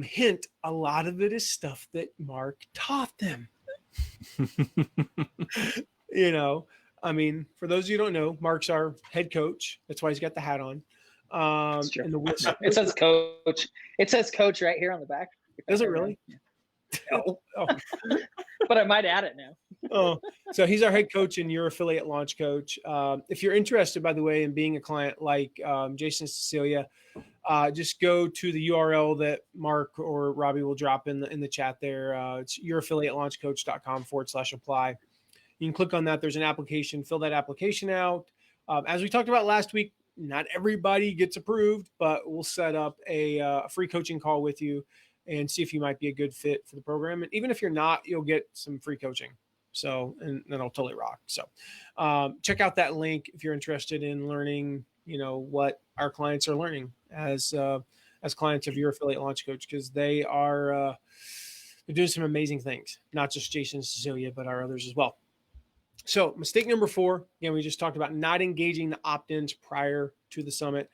Hint, a lot of it is stuff that Mark taught them. I mean, for those of you who don't know, Mark's our head coach. That's why he's got the hat on. And the whistle. It says coach. It says coach right here on the back. Does it really? Yeah. Oh. But I might add it now. Oh, so he's our head coach and your affiliate launch coach. If you're interested, by the way, in being a client like Jason and Cecilia, just go to the URL that Mark or Robbie will drop in the chat there. It's youraffiliatelaunchcoach.com/apply. You can click on that. There's an application. Fill that application out. As we talked about last week, not everybody gets approved, but we'll set up a free coaching call with you and see if you might be a good fit for the program. And even if you're not, you'll get some free coaching. So, and that'll totally rock. So check out that link if you're interested in learning, what our clients are learning as clients of Your Affiliate Launch Coach, because they are they're doing some amazing things, not just Jason and Cecilia, but our others as well. So mistake number 4, again, we just talked about not engaging the opt-ins prior to the summit.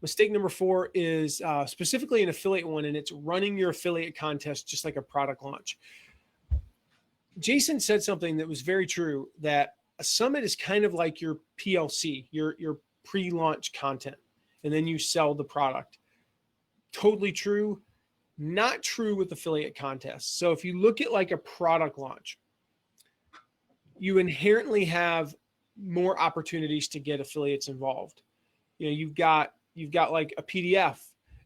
Mistake number 4 is specifically an affiliate one, and it's running your affiliate contest just like a product launch. Jason said something that was very true, that a summit is kind of like your PLC, your pre-launch content, and then you sell the product. Totally true. Not true with affiliate contests. So if you look at like a product launch, you inherently have more opportunities to get affiliates involved. You've got like a PDF,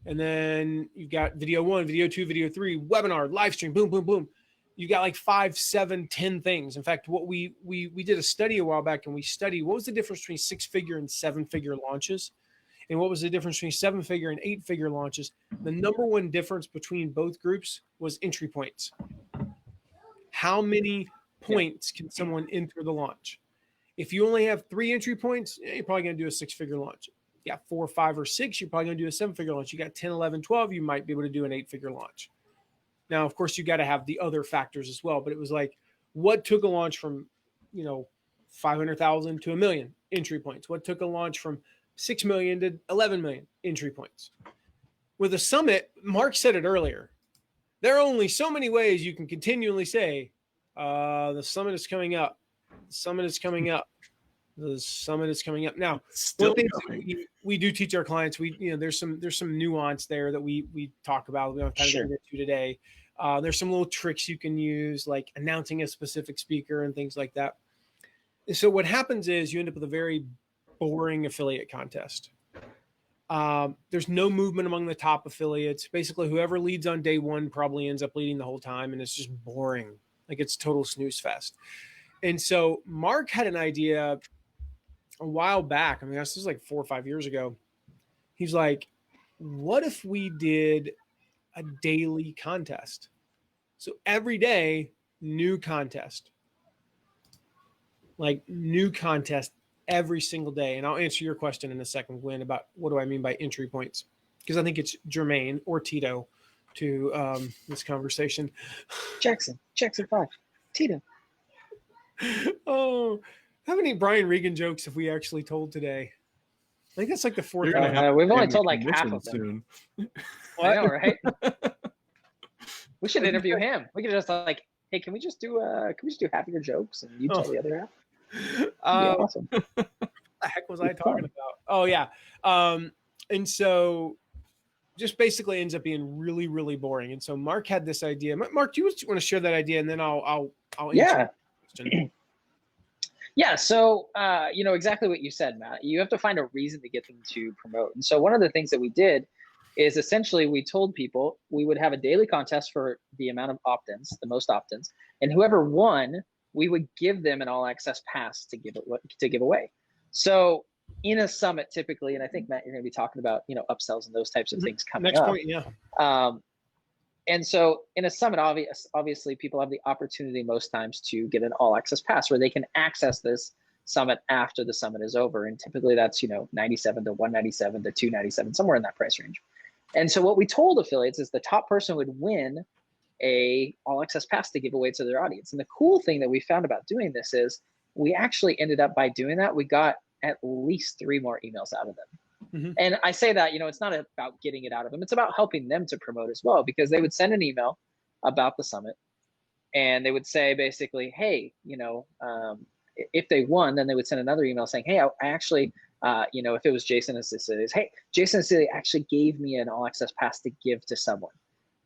and then you've got video 1, video 2, video 3, webinar, live stream, boom, boom, boom. You got like 5, 7, 10 things. In fact, what we did a study a while back, and we studied what was the difference between 6-figure and 7-figure launches, and what was the difference between 7-figure and 8-figure launches. The number one difference between both groups was entry points. How many points can someone enter the launch? If you only have 3 entry points, you're probably going to do a 6-figure launch. You got 4, 5, or 6, you're probably going to do a 7-figure launch. You got 10, 11, 12, you might be able to do an 8-figure launch. Now, of course, you got to have the other factors as well, but it was like, what took a launch from, 500,000 to $1 million entry points? What took a launch from 6 million to 11 million entry points? With a summit, Mark said it earlier, there are only so many ways you can continually say, the summit is coming up. The summit is coming up. The summit is coming up. Now, one thing we do teach our clients, there's some nuance there that we talk about. We don't have time to get into today. There's some little tricks you can use, like announcing a specific speaker and things like that. And so what happens is you end up with a very boring affiliate contest. There's no movement among the top affiliates. Basically, whoever leads on day 1 probably ends up leading the whole time, and it's just boring. Like, it's total snooze fest. And so Mark had an idea a while back. I mean, this was like 4 or 5 years ago. He's like, what if we did a daily contest? So every day, new contest. Like, new contest every single day. And I'll answer your question in a second, Gwen, about what do I mean by entry points, because I think it's germane, or Tito, to this conversation. Jackson 5, Tito. Oh, how many Brian Regan jokes have we actually told today? I think that's like the 4th. We've only told like half of them. I know, right? We should interview him. We could just like, hey, can we just do half of your jokes and you tell the other half? Awesome. What the heck was I talking about? Oh yeah. And so just basically ends up being really, really boring. And so Mark had this idea. Mark, do you want to share that idea, and then I'll answer. Yeah, so exactly what you said, Matt. You have to find a reason to get them to promote. And so one of the things that we did is essentially we told people we would have a daily contest for the amount of opt-ins, the most opt-ins, and whoever won, we would give them an all-access pass to give away. So in a summit, typically, and I think, Matt, you're going to be talking about upsells and those types of things coming Next up. point, yeah. And so in a summit, obviously, people have the opportunity most times to get an all-access pass where they can access this summit after the summit is over. And typically that's, $97 to $197 to $297, somewhere in that price range. And so what we told affiliates is the top person would win a all-access pass to give away to their audience. And the cool thing that we found about doing this is we actually ended up, by doing that, we got at least 3 more emails out of them. Mm-hmm. And I say that, it's not about getting it out of them. It's about helping them to promote as well, because they would send an email about the summit and they would say basically, hey, if they won, then they would send another email saying, hey, I actually, if it was Jason and Cecilia, hey, Jason and Cecilia actually gave me an all access pass to give to someone.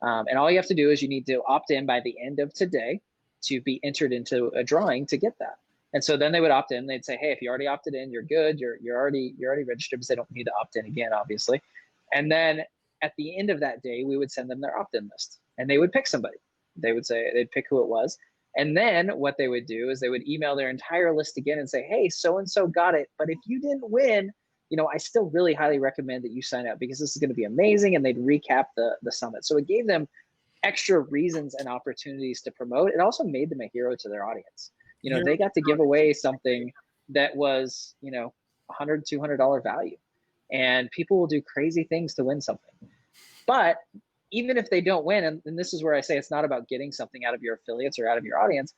And all you have to do is you need to opt in by the end of today to be entered into a drawing to get that. And so then they would opt in. They'd say, hey, if you already opted in, you're good. You're already registered, because they don't need to opt in again, obviously. And then at the end of that day, we would send them their opt-in list, and they would pick somebody. They'd pick who it was. And then what they would do is they would email their entire list again and say, hey, so-and-so got it. But if you didn't win, I still really highly recommend that you sign up, because this is going to be amazing. And they'd recap the summit. So it gave them extra reasons and opportunities to promote. It also made them a hero to their audience. They got to give away something that was, $100, $200 value, and people will do crazy things to win something. But even if they don't win, and this is where I say it's not about getting something out of your affiliates or out of your audience,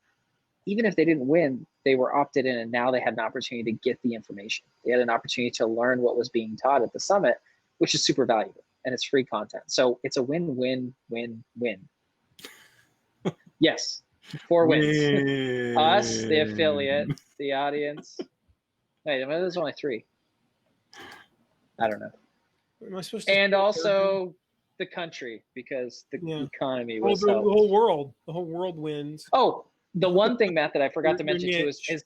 even if they didn't win, they were opted in, and now they had an opportunity to get the information. They had an opportunity to learn what was being taught at the summit, which is super valuable, and it's free content. So it's a win-win-win-win. Yes. 4 wins. Us, the affiliate, the audience. Wait, there's only 3. I don't know. Am I supposed to? And also the country, because the economy was the whole world. The whole world wins. Oh, the one thing, Matt, that I forgot to mention too is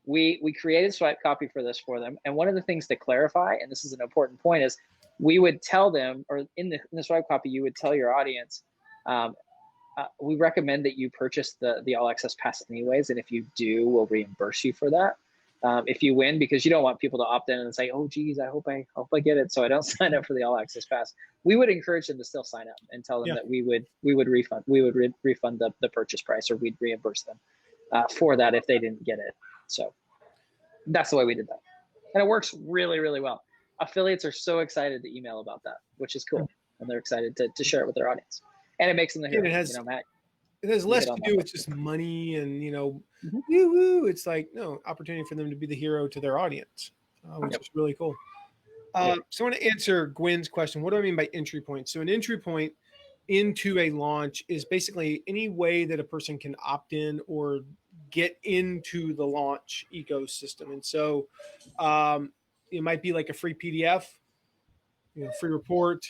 we created swipe copy for this for them. And one of the things to clarify, and this is an important point, is we would tell them, or in the swipe copy, you would tell your audience, we recommend that you purchase the all access pass anyways, and if you do, we'll reimburse you for that. If you win, because you don't want people to opt in and say, oh geez, I hope I get it, so I don't sign up for the all access pass. We would encourage them to still sign up and tell them that we would refund the purchase price, or we'd reimburse them for that if they didn't get it. So that's the way we did that, and it works really, really well. Affiliates are so excited to email about that, which is cool, and they're excited to share it with their audience. And it makes them the hero. Matt, it has less to do with just money and woo-woo. It's like opportunity for them to be the hero to their audience, which is really cool. So I want to answer Gwen's question. What do I mean by entry point? So an entry point into a launch is basically any way that a person can opt in or get into the launch ecosystem. And so it might be like a free PDF, free report,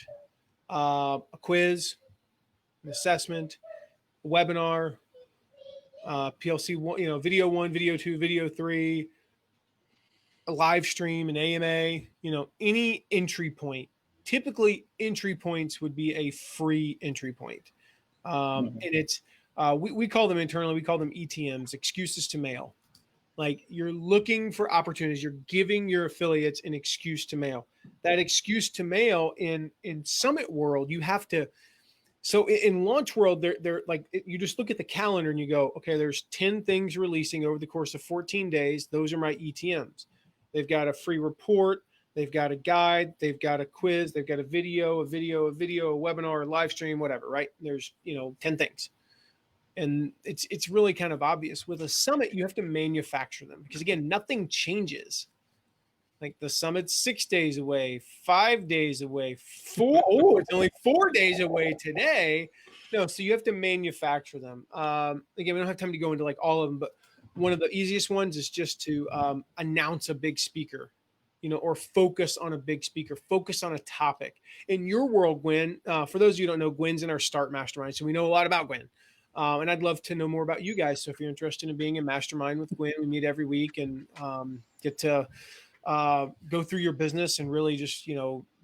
a quiz, an assessment, a webinar, PLC 1, video 1, video 2, video 3, a live stream, an AMA, any entry point. Typically, entry points would be a free entry point. And it's, we call them internally, we call them ETMs, excuses to mail. Like, you're looking for opportunities. You're giving your affiliates an excuse to mail. That excuse to mail in Summit world, you have to. So in launch world, they're like, you just look at the calendar and you go, okay, there's 10 things releasing over the course of 14 days. Those are my ETMs. They've got a free report. They've got a guide. They've got a quiz. They've got a video, a webinar, a live stream, whatever, right? There's, 10 things. And it's really kind of obvious. With a summit, you have to manufacture them, because again, nothing changes. Like, the summit's 6 days away, 5 days away, it's only 4 days away today. No, so you have to manufacture them. Again, we don't have time to go into like all of them, but one of the easiest ones is just to announce a big speaker, or focus on a big speaker, focus on a topic. In your world, Gwen, for those of you who don't know, Gwen's in our Start Mastermind, so we know a lot about Gwen. And I'd love to know more about you guys. So if you're interested in being a mastermind with Gwen, we meet every week and get to go through your business and really just,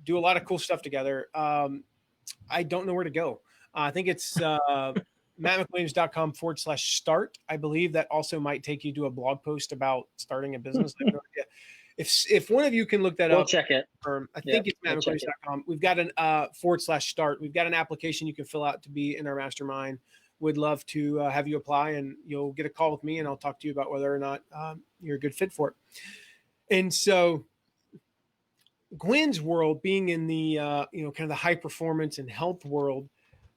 do a lot of cool stuff together. I don't know where to go. I think it's mattmcwilliams.com/start. I believe that also might take you to a blog post about starting a business. I have no idea. If one of you can look that We'll up, check it. I think it's mattmcwilliams.com. We've got an /start. We've got an application you can fill out to be in our mastermind. Would love to have you apply, and you'll get a call with me, and I'll talk to you about whether or not you're a good fit for it. And so Gwen's world, being in the kind of the high performance and health world,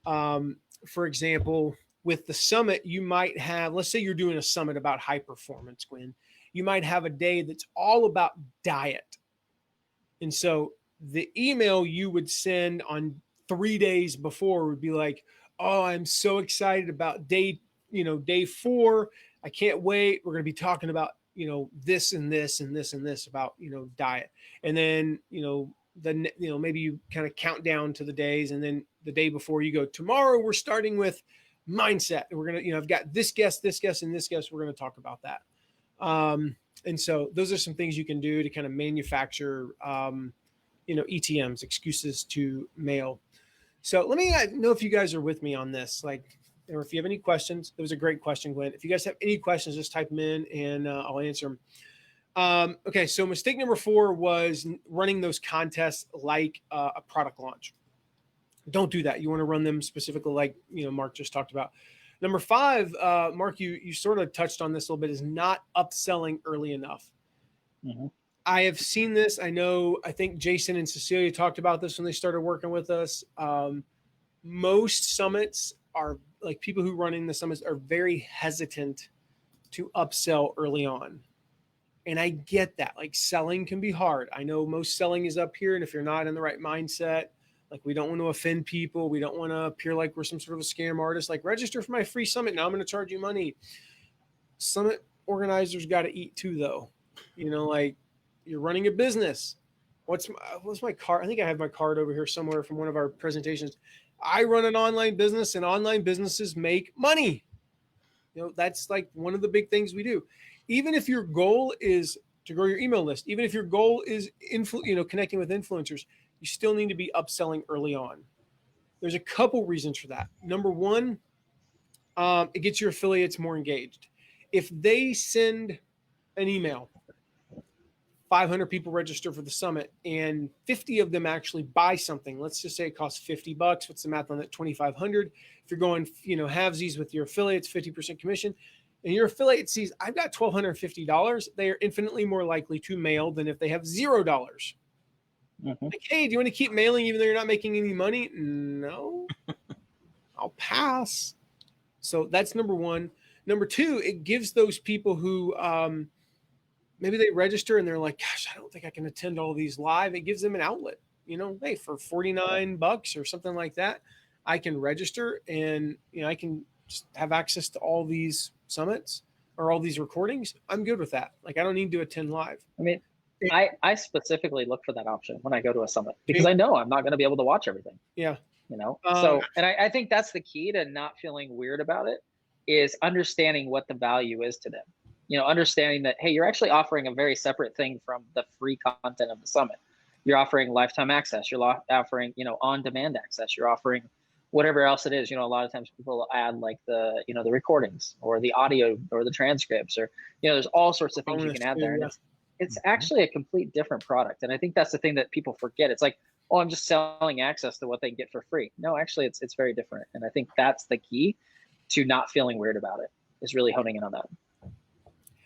for example, with the summit, you might have, let's say you're doing a summit about high performance, Gwen, you might have a day that's all about diet. And so the email you would send on 3 days before would be like, oh, I'm so excited about day 4. I can't wait. We're going to be talking about, this and this and this and this about, diet. And then, maybe you kind of count down to the days. And then the day before you go, tomorrow we're starting with mindset. And we're going to, I've got this guest, and this guest. We're going to talk about that. And so those are some things you can do to kind of manufacture, ETMs, excuses to mail. So let me know if you guys are with me on this, or if you have any questions. That was a great question, Gwen. If you guys have any questions, just type them in and I'll answer them. Okay. So mistake number 4 was running those contests like a product launch. Don't do that. You want to run them specifically like, Mark just talked about. Number 5, Mark, you sort of touched on this a little bit, is not upselling early enough. Mm-hmm. I have seen this. I think Jason and Cecilia talked about this when they started working with us. Most summits are like, people who run in the summits are very hesitant to upsell early on. And I get that. Like, selling can be hard. I know most selling is up here. And if you're not in the right mindset, like, we don't want to offend people. We don't want to appear like we're some sort of a scam artist. Like, register for my free summit. Now I'm going to charge you money. Summit organizers got to eat too, though. Like, you're running a business. What's my card? I think I have my card over here somewhere from one of our presentations. I run an online business, and online businesses make money. That's like one of the big things we do. Even if your goal is to grow your email list, even if your goal is connecting with influencers, you still need to be upselling early on. There's a couple reasons for that. Number 1, it gets your affiliates more engaged. If they send an email, 500 people register for the summit, and 50 of them actually buy something. Let's just say it costs $50. What's the math on that? 2,500. If you're going, halvesies with your affiliates, 50% commission, and your affiliate sees, I've got $1,250, they are infinitely more likely to mail than if they have $0. Mm-hmm. Like, hey, do you want to keep mailing even though you're not making any money? No, I'll pass. So that's number 1. Number 2, it gives those people who maybe they register and they're like, gosh, I don't think I can attend all these live. It gives them an outlet, hey, for $49 or something like that, I can register and, I can just have access to all these summits or all these recordings. I'm good with that. Like, I don't need to attend live. I mean, I specifically look for that option when I go to a summit because I know I'm not going to be able to watch everything. Yeah. So, and I think that's the key to not feeling weird about it, is understanding what the value is to them. Understanding that, hey, you're actually offering a very separate thing from the free content of the summit. You're offering lifetime access. You're offering, on-demand access. You're offering whatever else it is. A lot of times people add like the, the recordings or the audio or the transcripts, or, there's all sorts of things you can add there. And it's actually a complete different product. And I think that's the thing that people forget. It's like, oh, I'm just selling access to what they can get for free. No, actually, it's very different. And I think that's the key to not feeling weird about it, is really honing in on that.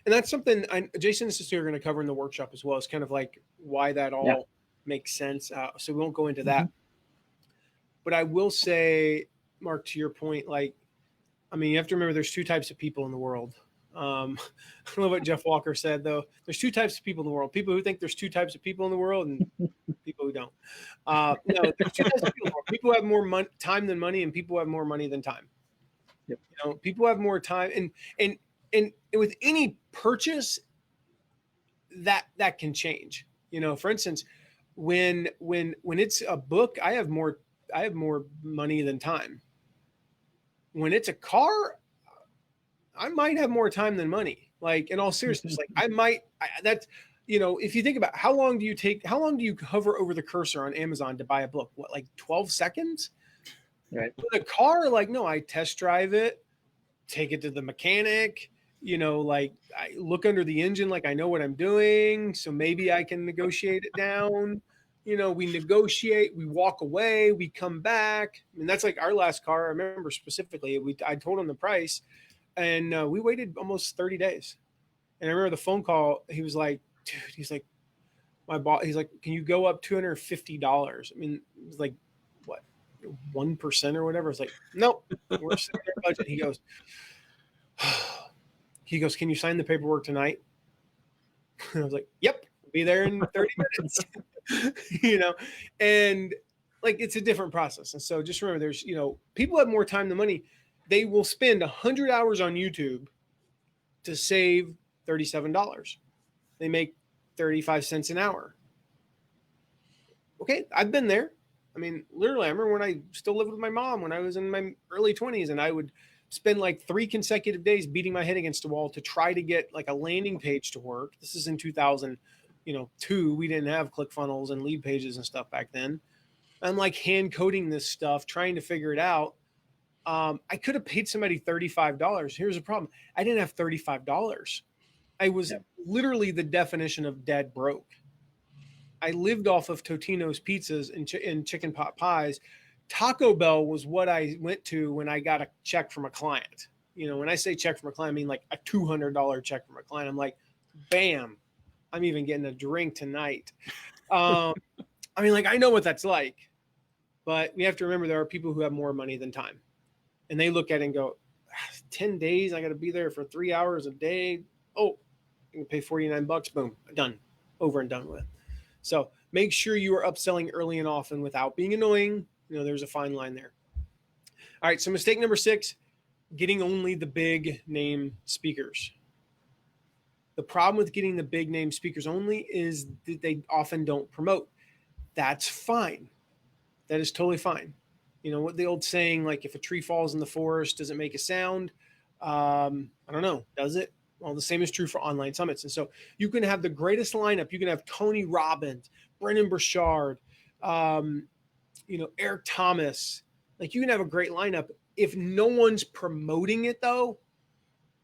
And that's something Jason and Cecilia are going to cover in the workshop as well. It's kind of like why that all makes sense. So we won't go into that. But I will say, Mark, to your point, you have to remember there's 2 types of people in the world. I don't know what Jeff Walker said, though. There's 2 types of people in the world. People who think there's 2 types of people in the world, and people who don't. No, there's 2 types of people in the world. People who have more time than money, and people who have more money than time. Yep. People have more time, and with any purchase, that can change. For instance, when it's a book, I have more money than time. When it's a car, I might have more time than money. Like, in all seriousness, like that's, if you think about how long do you hover over the cursor on Amazon to buy a book? What, like 12 seconds? Right. With a car, like, no, I test drive it, take it to the mechanic, like I look under the engine, like I know what I'm doing. So maybe I can negotiate it down. We negotiate, we walk away, we come back. I mean, that's like our last car. I remember specifically, I told him the price, and we waited almost 30 days. And I remember the phone call. He was like, dude, he's like, my boss, he's like, can you go up $250? I mean, it was like, what, 1% or whatever. It's like, nope, we're sitting in our budget. He goes, can you sign the paperwork tonight? And I was like, yep, I'll be there in 30 minutes. And like, it's a different process. And so just remember, there's, people have more time than money. They will spend 100 hours on YouTube to save $37. They make 35 cents an hour. Okay, I've been there. I mean, literally, I remember when I still lived with my mom when I was in my early 20s, and I would spend like 3 consecutive days beating my head against a wall to try to get like a landing page to work. This is in 2002. We didn't have ClickFunnels and lead pages and stuff back then. I'm like hand coding this stuff, trying to figure it out. I could have paid somebody $35. Here's the problem. I didn't have $35. I was literally the definition of dead broke. I lived off of Totino's pizzas and chicken pot pies. Taco Bell was what I went to when I got a check from a client. When I say check from a client, I mean like a $200 check from a client. I'm like, bam, I'm even getting a drink tonight. I mean, like, I know what that's like, but we have to remember there are people who have more money than time. And they look at it and go, 10 days, I got to be there for 3 hours a day. Oh, I can pay $49. Boom, done, over and done with. So make sure you are upselling early and often without being annoying. There's a fine line there. All right, so mistake number 6, getting only the big name speakers. The problem with getting the big name speakers only is that they often don't promote. That's fine. That is totally fine. What the old saying, like, if a tree falls in the forest, does it make a sound? I don't know. Does it? Well, the same is true for online summits. And so you can have the greatest lineup. You can have Tony Robbins, Brendan Burchard, Eric Thomas. Like, you can have a great lineup. If no one's promoting it, though,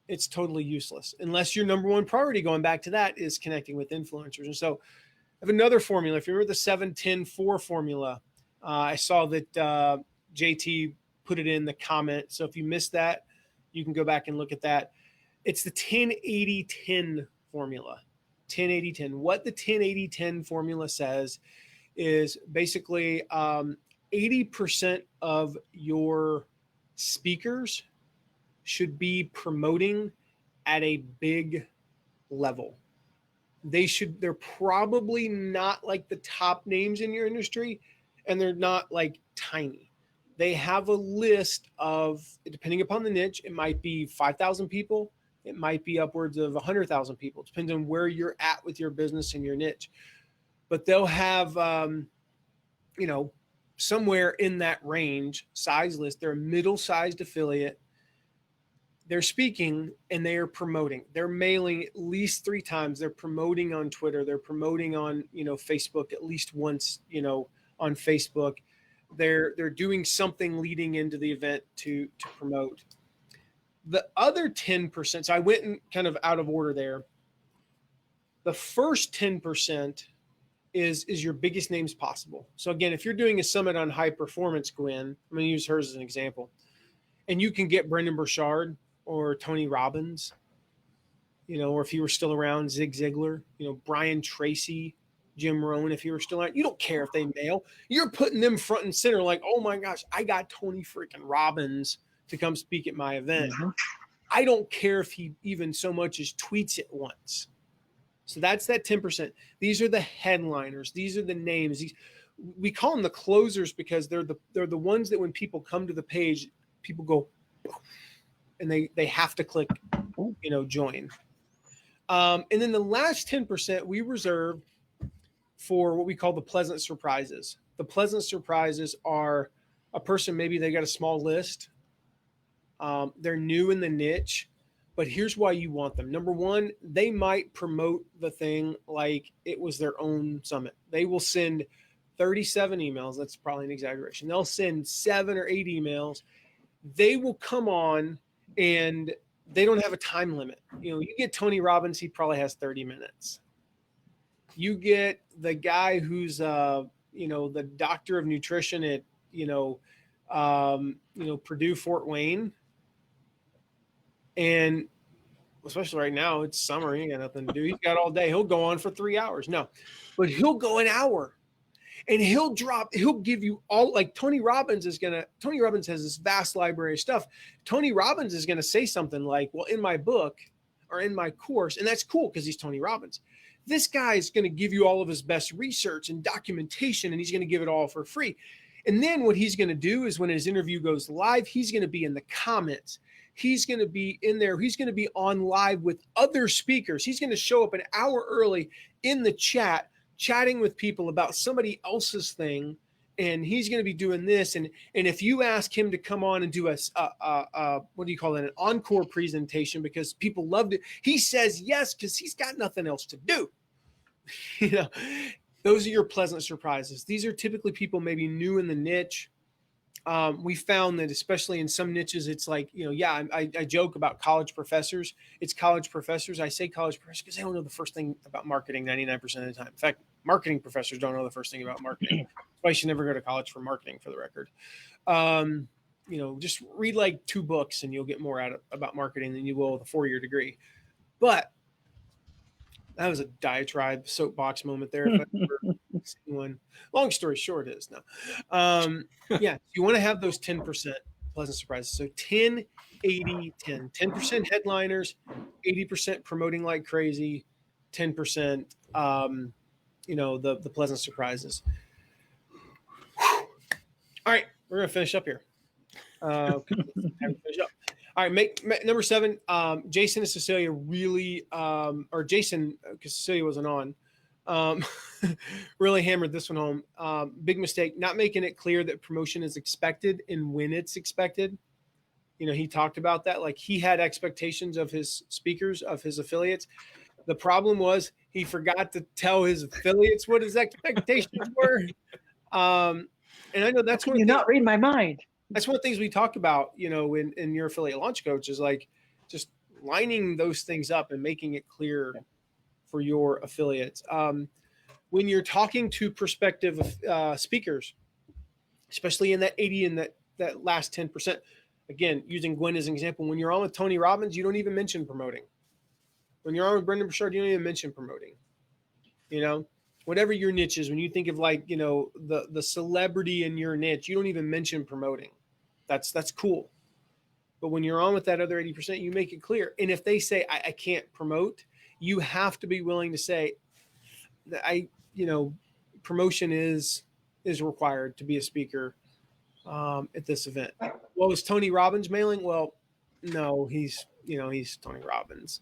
it's totally useless unless your number one priority, going back to that, is connecting with influencers. And so I have another formula. If you remember the 7-10-4 formula, I saw that JT put it in the comment. So if you missed that, you can go back and look at that. It's the 10-80-10 formula. 10-80-10. What the 10-80-10 formula says is basically 80% of your speakers should be promoting at a big level. They're probably not like the top names in your industry, and they're not like tiny. They have a list of, depending upon the niche, it might be 5,000 people. It might be upwards of 100,000 people. It depends on where you're at with your business and your niche. But they'll have, somewhere in that range size list. They're a middle-sized affiliate. They're speaking and they are promoting. They're mailing at least 3 times. They're promoting on Twitter. They're promoting on, Facebook at least once, on Facebook. They're doing something leading into the event to promote. The other 10%, so I went in kind of out of order there. The first 10% is your biggest names possible. So again, if you're doing a summit on high performance, Gwen, I'm going to use hers as an example, and you can get Brendan Burchard or Tony Robbins, or if he were still around, Zig Ziglar, Brian Tracy, Jim Rohn, if he were still around, you don't care if they mail. You're putting them front and center, like, oh my gosh, I got Tony freaking Robbins to come speak at my event. Mm-hmm. I don't care if he even so much as tweets it once. So that's that 10%. These are the headliners. These are the names. We call them the closers because they're the ones that when people come to the page, people go, and they have to click, join. And then the last 10% we reserve for what we call the pleasant surprises. The pleasant surprises are a person, maybe they got a small list, They're new in the niche, but here's why you want them. Number one, they might promote the thing like it was their own summit. They will send 37 emails. That's probably an exaggeration. They'll send 7 or 8 emails. They will come on and they don't have a time limit. You get Tony Robbins, he probably has 30 minutes. You get the guy who's, the doctor of nutrition at, Purdue, Fort Wayne. And especially right now, it's summer. He ain't got nothing to do. He's got all day. He'll go on for 3 hours. No, but he'll go an hour. And he'll give you all, like Tony Robbins has this vast library of stuff. Tony Robbins is going to say something like, well, in my book or in my course, and that's cool because he's Tony Robbins. This guy is going to give you all of his best research and documentation, and he's going to give it all for free. And then what he's going to do is when his interview goes live, he's going to be in the comments. He's going to be in there. He's going to be on live with other speakers. He's going to show up an hour early in the chat, chatting with people about somebody else's thing, and he's going to be doing this. And if you ask him to come on and do what do you call it, an encore presentation because people loved it, he says yes because he's got nothing else to do. Those are your pleasant surprises. These are typically people maybe new in the niche. We found that especially in some niches, it's like, I joke about college professors. It's college professors. I say college professors because they don't know the first thing about marketing 99% of the time. In fact, marketing professors don't know the first thing about marketing. That's why you should never go to college for marketing, for the record. Just read like 2 books and you'll get more about marketing than you will with a 4-year degree. But that was a diatribe soapbox moment there. If I've ever seen one. Long story short is no. You want to have those 10% pleasant surprises. So 10, 80, 10. 10% headliners, 80% promoting like crazy, 10%, the pleasant surprises. All right, we're going to finish up here. Finish up. All right, make number 7. Jason and Cecilia really, or Jason, because Cecilia wasn't on, really hammered this one home. Big mistake, not making it clear that promotion is expected and when it's expected. He talked about that. Like he had expectations of his speakers, of his affiliates. The problem was he forgot to tell his affiliates what his expectations were. And I know that's when you not read my mind. That's one of the things we talk about, in your affiliate launch coach is like just lining those things up and making it clear for your affiliates. When you're talking to prospective speakers, especially in that 80 and that last 10%, again, using Gwen as an example, when you're on with Tony Robbins, you don't even mention promoting. When you're on with Brendan Burchard, you don't even mention promoting. Whatever your niche is, when you think of like, the celebrity in your niche, you don't even mention promoting. That's cool. But when you're on with that other 80%, you make it clear. And if they say, I can't promote, you have to be willing to say that promotion is required to be a speaker at this event. Well, is Tony Robbins mailing? Well, no, he's Tony Robbins.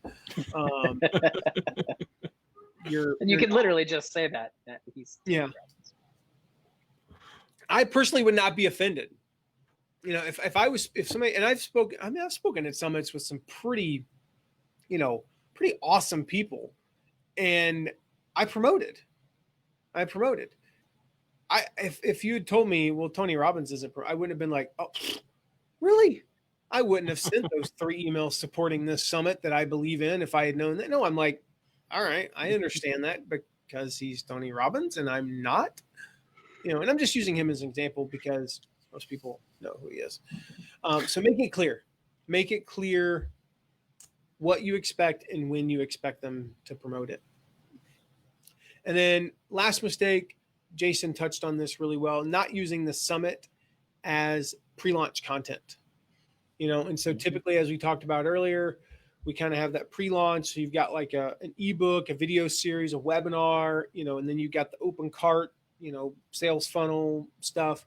You can literally just say that he's Tony Robbins. I personally would not be offended. If somebody, and I've spoken at summits with some pretty awesome people, and I promoted. If you had told me, well, Tony Robbins isn't, I wouldn't have been like, oh, really? I wouldn't have sent those 3 emails supporting this summit that I believe in if I had known that. No, I'm like, all right, I understand that because he's Tony Robbins and I'm not, and I'm just using him as an example because most people know who he is. So make it clear what you expect and when you expect them to promote it. And then last mistake, Jason touched on this really well, not using the summit as pre-launch content, and so typically, as we talked about earlier, we kind of have that pre-launch. So you've got like an ebook, a video series, a webinar, and then you've got the open cart, sales funnel stuff.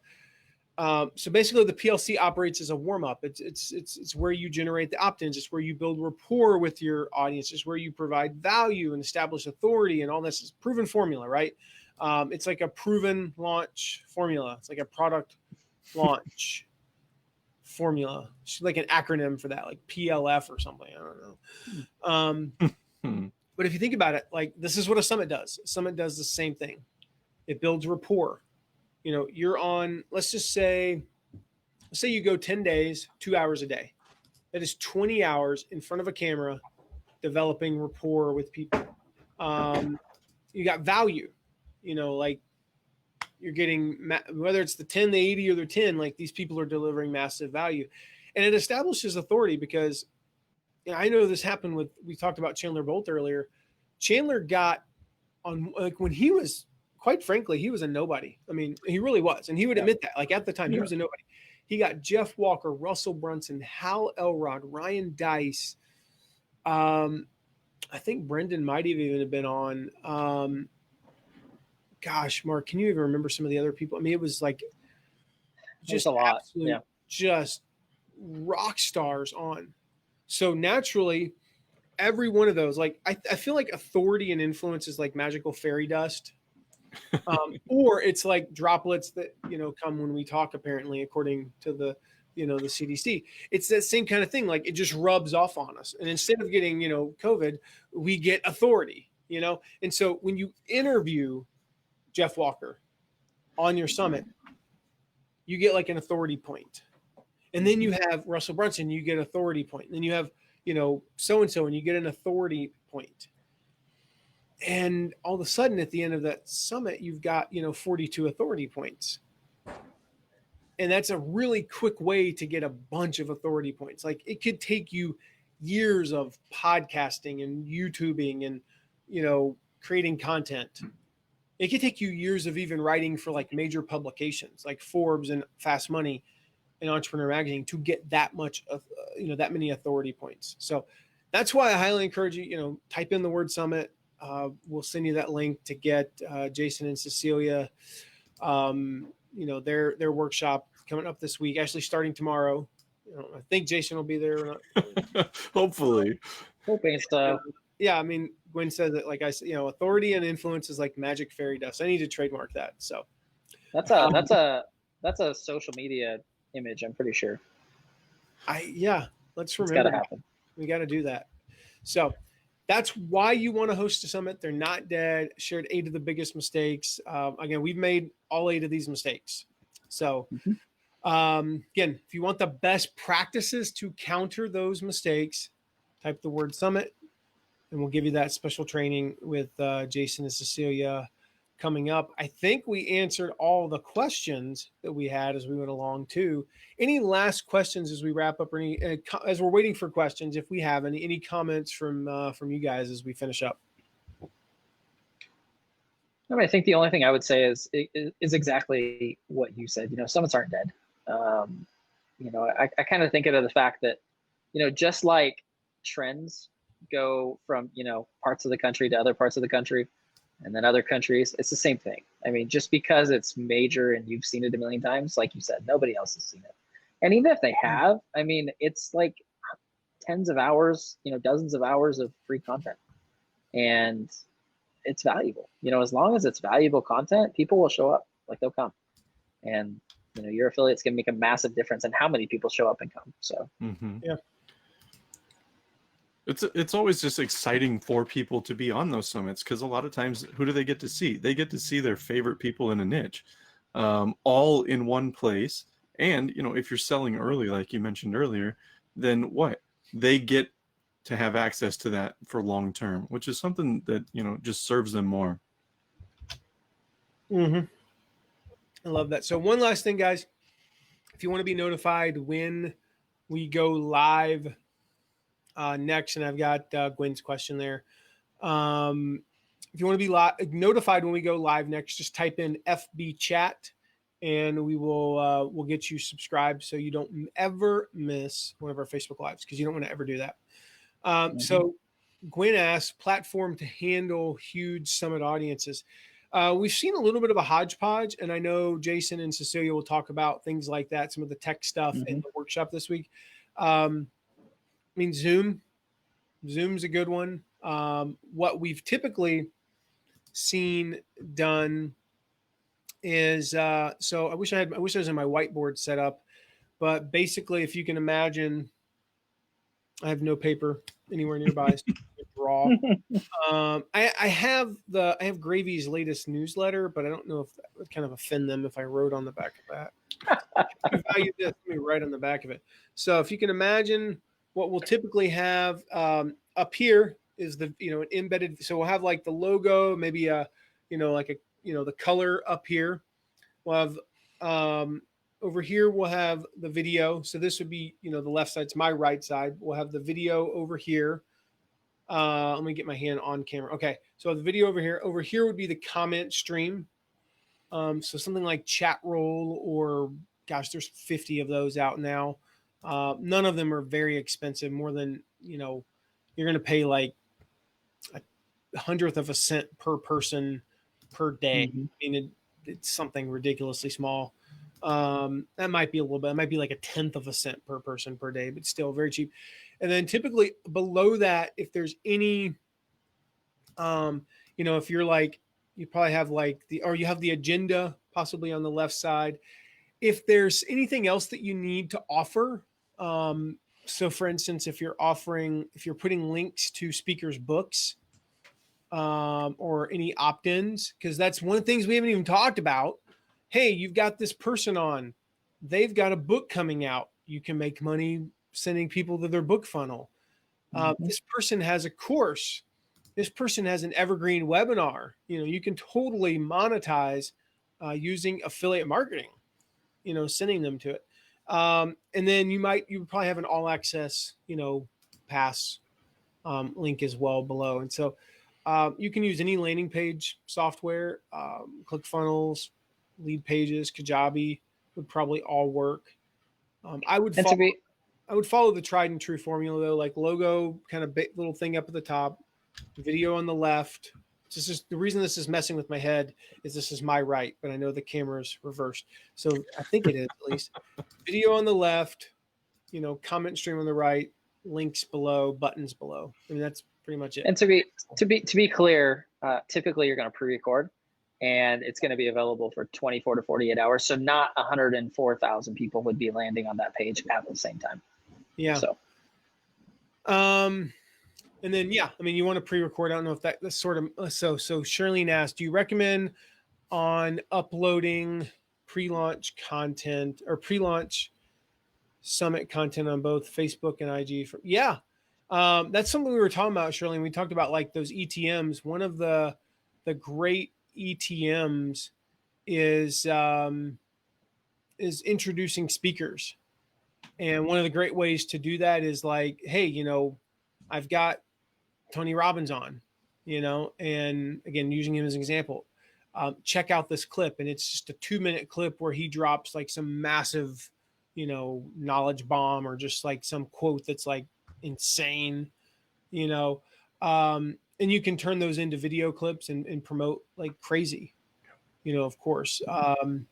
So basically the PLC operates as a warm-up. It's where you generate the opt-ins. It's where you build rapport with your audience. It's where you provide value and establish authority and all this is proven formula, right? It's like a proven launch formula. It's like a product launch formula, like an acronym for that, like PLF or something. I don't know. But if you think about it, like this is what a summit does. A summit does the same thing. It builds rapport. You know, you're on, let's say you go 10 days, 2 hours a day. That is 20 hours in front of a camera developing rapport with people. You got value, you know, like you're getting, whether it's the 10, the 80, or the 10, like these people are delivering massive value. And it establishes authority because, you know, I know this happened with, we talked about Chandler Bolt earlier. Chandler got on, like when he was, quite frankly, he was a nobody. I mean, he really was. And he would admit that, like at the time, he was a nobody. He got Jeff Walker, Russell Brunson, Hal Elrod, Ryan Dice. I think Brendan might have even been on. Gosh, Mark, can you even remember some of the other people? I mean, it was like just a lot. Just rock stars on. So naturally, every one of those, like I feel like authority and influence is like magical fairy dust. Or it's like droplets that, you know, come when we talk, apparently, according to the, you know, the CDC. It's that same kind of thing. Like it just rubs off on us. And instead of getting, you know, COVID, we get authority, you know? And so when you interview Jeff Walker on your summit, you get like an authority point. And then you have Russell Brunson, you get authority point. And then you have, you know, so-and-so, and you get an authority point. And all of a sudden at the end of that summit, you've got, you know, 42 authority points. And that's a really quick way to get a bunch of authority points. Like it could take you years of podcasting and YouTubing and, you know, creating content. It could take you years of even writing for like major publications like Forbes and Fast Money and Entrepreneur Magazine to get that much of, you know, that many authority points. So that's why I highly encourage you, you know, type in the word summit. We'll send you that link to get Jason and Cecilia, you know, their workshop coming up this week, actually starting tomorrow. You know, I think Jason will be there. Hopefully. Hoping so. Yeah, I mean, Gwen said that, like I said, you know, authority and influence is like magic fairy dust. I need to trademark that. So that's a social media image, I'm pretty sure. Let's remember. It's gotta happen. We got to do that. So that's why you want to host a summit. They're not dead. Shared 8 of the biggest mistakes. Again, we've made all 8 of these mistakes. So again, if you want the best practices to counter those mistakes, type the word summit, and we'll give you that special training with Jason and Cecilia coming up. I think we answered all the questions that we had as we went along too. Any last questions as we wrap up, or any, as we're waiting for questions, if we have any comments from you guys as we finish up? I mean, I think the only thing I would say is exactly what you said. You know, summits aren't dead. You know, I kind of think of the fact that, you know, just like trends go from, you know, parts of the country to other parts of the country and then other countries, it's the same thing. I mean, just because it's major and you've seen it a million times, like you said, nobody else has seen it. And even if they have, I mean, it's like tens of hours, you know, dozens of hours of free content. And it's valuable. You know, as long as it's valuable content, people will show up, like they'll come. And, you know, your affiliates can make a massive difference in how many people show up and come. So, yeah. It's always just exciting for people to be on those summits, because a lot of times, who do they get to see? They get to see their favorite people in a niche, all in one place. And, you know, if you're selling early, like you mentioned earlier, then what? They get to have access to that for long term, which is something that, you know, just serves them more. I love that. So one last thing, guys, if you want to be notified when we go live next, and I've got Gwen's question there. If you want to be notified when we go live next, just type in FB chat, and we will we'll get you subscribed so you don't ever miss one of our Facebook lives, because you don't want to ever do that. So Gwen asked, platform to handle huge summit audiences. We've seen a little bit of a hodgepodge, and I know Jason and Cecilia will talk about things like that, some of the tech stuff in the workshop this week. I mean, Zoom's a good one. What we've typically seen done is, so I wish I was in my whiteboard set up. But basically, if you can imagine, I have no paper anywhere nearby, so I can draw. I have Gravy's latest newsletter, but I don't know if that would kind of offend them if I wrote on the back of that. You value this, let me write on the back of it. So if you can imagine what we'll typically have up here is the an embedded. So we'll have like the logo, maybe like the color up here. We'll have over here we'll have the video. So this would be the left side's my right side. We'll have the video over here. Let me get my hand on camera. Okay, so the video over here. Over here would be the comment stream. So something like chat roll, or gosh, there's 50 of those out now. None of them are very expensive. More than you're going to pay like a hundredth of a cent per person per day. Mm-hmm. I mean, it's something ridiculously small. That might be a little bit. It might be like a tenth of a cent per person per day, but still very cheap. And then typically below that, if there's any, if you're like, you probably have like you have the agenda possibly on the left side. If there's anything else that you need to offer, so for instance, if you're putting links to speakers' books, or any opt-ins, because that's one of the things we haven't even talked about. Hey, you've got this person on, they've got a book coming out. You can make money sending people to their book funnel. This person has a course. This person has an evergreen webinar. You can totally monetize using affiliate marketing, sending them to it. And then you would probably have an all access, pass link as well below. And so you can use any landing page software, ClickFunnels, Lead Pages, Kajabi would probably all work. I would follow the tried and true formula though, like logo, kind of big little thing up at the top, video on the left. This is the reason this is messing with my head, is this is my right, but I know the camera's reversed. So I think it is at least. Video on the left, comment stream on the right, links below, buttons below. I mean, that's pretty much it. And to be clear, typically you're going to pre-record, and it's going to be available for 24 to 48 hours. So not 104,000 people would be landing on that page at the same time. Yeah. So. And then, you want to pre-record. I don't know if that's sort of, so Shirlene asked, do you recommend on uploading pre-launch content or pre-launch summit content on both Facebook and IG? That's something we were talking about, Shirlene. We talked about like those ETMs. One of the great ETMs is introducing speakers. And one of the great ways to do that is like, hey, I've got Tony Robbins on, and again, using him as an example, check out this clip. And it's just a 2-minute clip where he drops like some massive, knowledge bomb, or just like some quote that's like insane, and you can turn those into video clips and promote like crazy, of course. The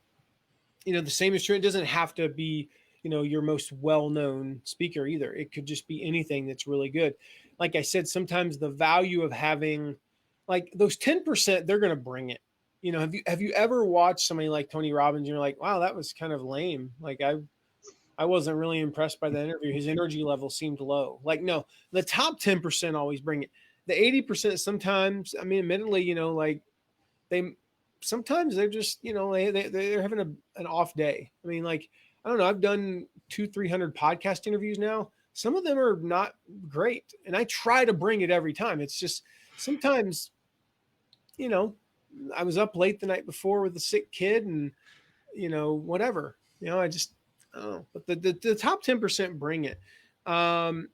same is true. It doesn't have to be, your most well-known speaker either. It could just be anything that's really good. Like I said, sometimes the value of having like those 10%, they're going to bring it. Have you ever watched somebody like Tony Robbins and you're like, wow, that was kind of lame. Like I wasn't really impressed by that interview. His energy level seemed low. Like, no, the top 10% always bring it. The 80% sometimes, I mean, admittedly, like sometimes they're just, they're having an off day. I mean, like, I don't know. I've done 200-300 podcast interviews now. Some of them are not great. And I try to bring it every time. It's just sometimes, I was up late the night before with a sick kid and, whatever, I just, I don't know. But the top 10% bring it. And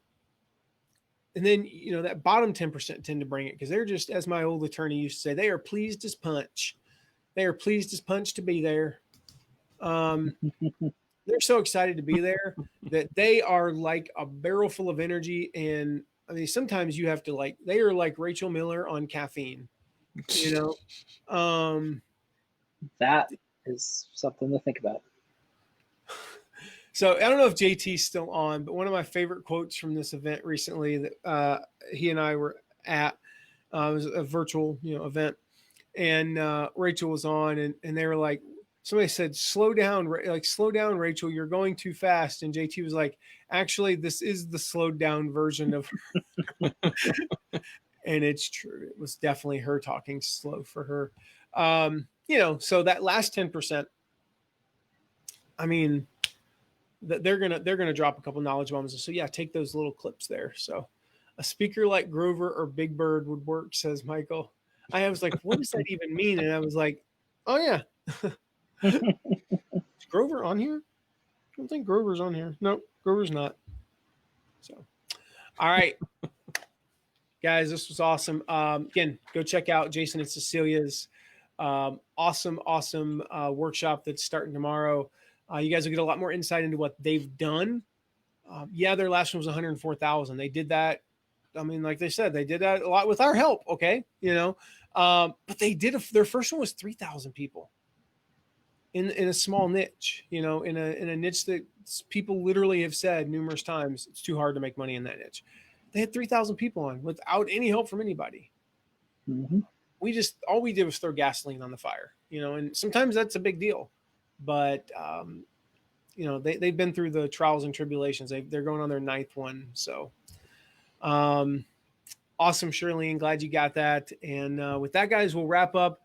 then, that bottom 10% tend to bring it because they're just, as my old attorney used to say, they are pleased as punch. They are pleased as punch to be there. They're so excited to be there that they are like a barrel full of energy. And I mean, sometimes you have to they are like Rachel Miller on caffeine, That is something to think about. So I don't know if JT's still on, but one of my favorite quotes from this event recently that he and I were at, it was a virtual, event, and Rachel was on, and they were like, somebody said, slow down, slow down, Rachel, you're going too fast. And JT was like, actually, this is the slowed down version of her. And it's true. It was definitely her talking slow for her. So that last 10%, I mean, they're gonna drop a couple knowledge bombs. So yeah, take those little clips there. So a speaker like Grover or Big Bird would work, says Michael. I was like, what does that even mean? And I was like, oh yeah. Is Grover on here? I don't think Grover's on here. No, Grover's not. So, all right, guys, this was awesome. Again, go check out Jason and Cecilia's awesome workshop that's starting tomorrow. You guys will get a lot more insight into what they've done. Their last one was 104,000. They did that. I mean, like they said, they did that a lot with our help. Okay, but they did their first one was 3,000 people in a small niche. In a niche that people literally have said numerous times it's too hard to make money in that niche. They had 3,000 people on without any help from anybody. Mm-hmm. All we did was throw gasoline on the fire. And sometimes that's a big deal, but they've been through the trials and tribulations. They're going on their 9th one. So, awesome, Shirley. Glad you got that. And with that, guys, we'll wrap up.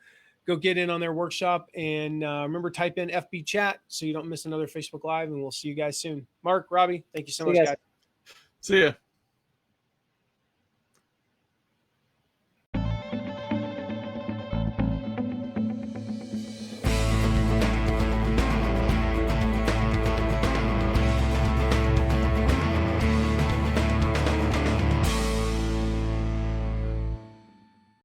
Go get in on their workshop. And remember, type in FB chat so you don't miss another Facebook Live. And we'll see you guys soon. Mark, Robbie, thank you so much, guys. See ya.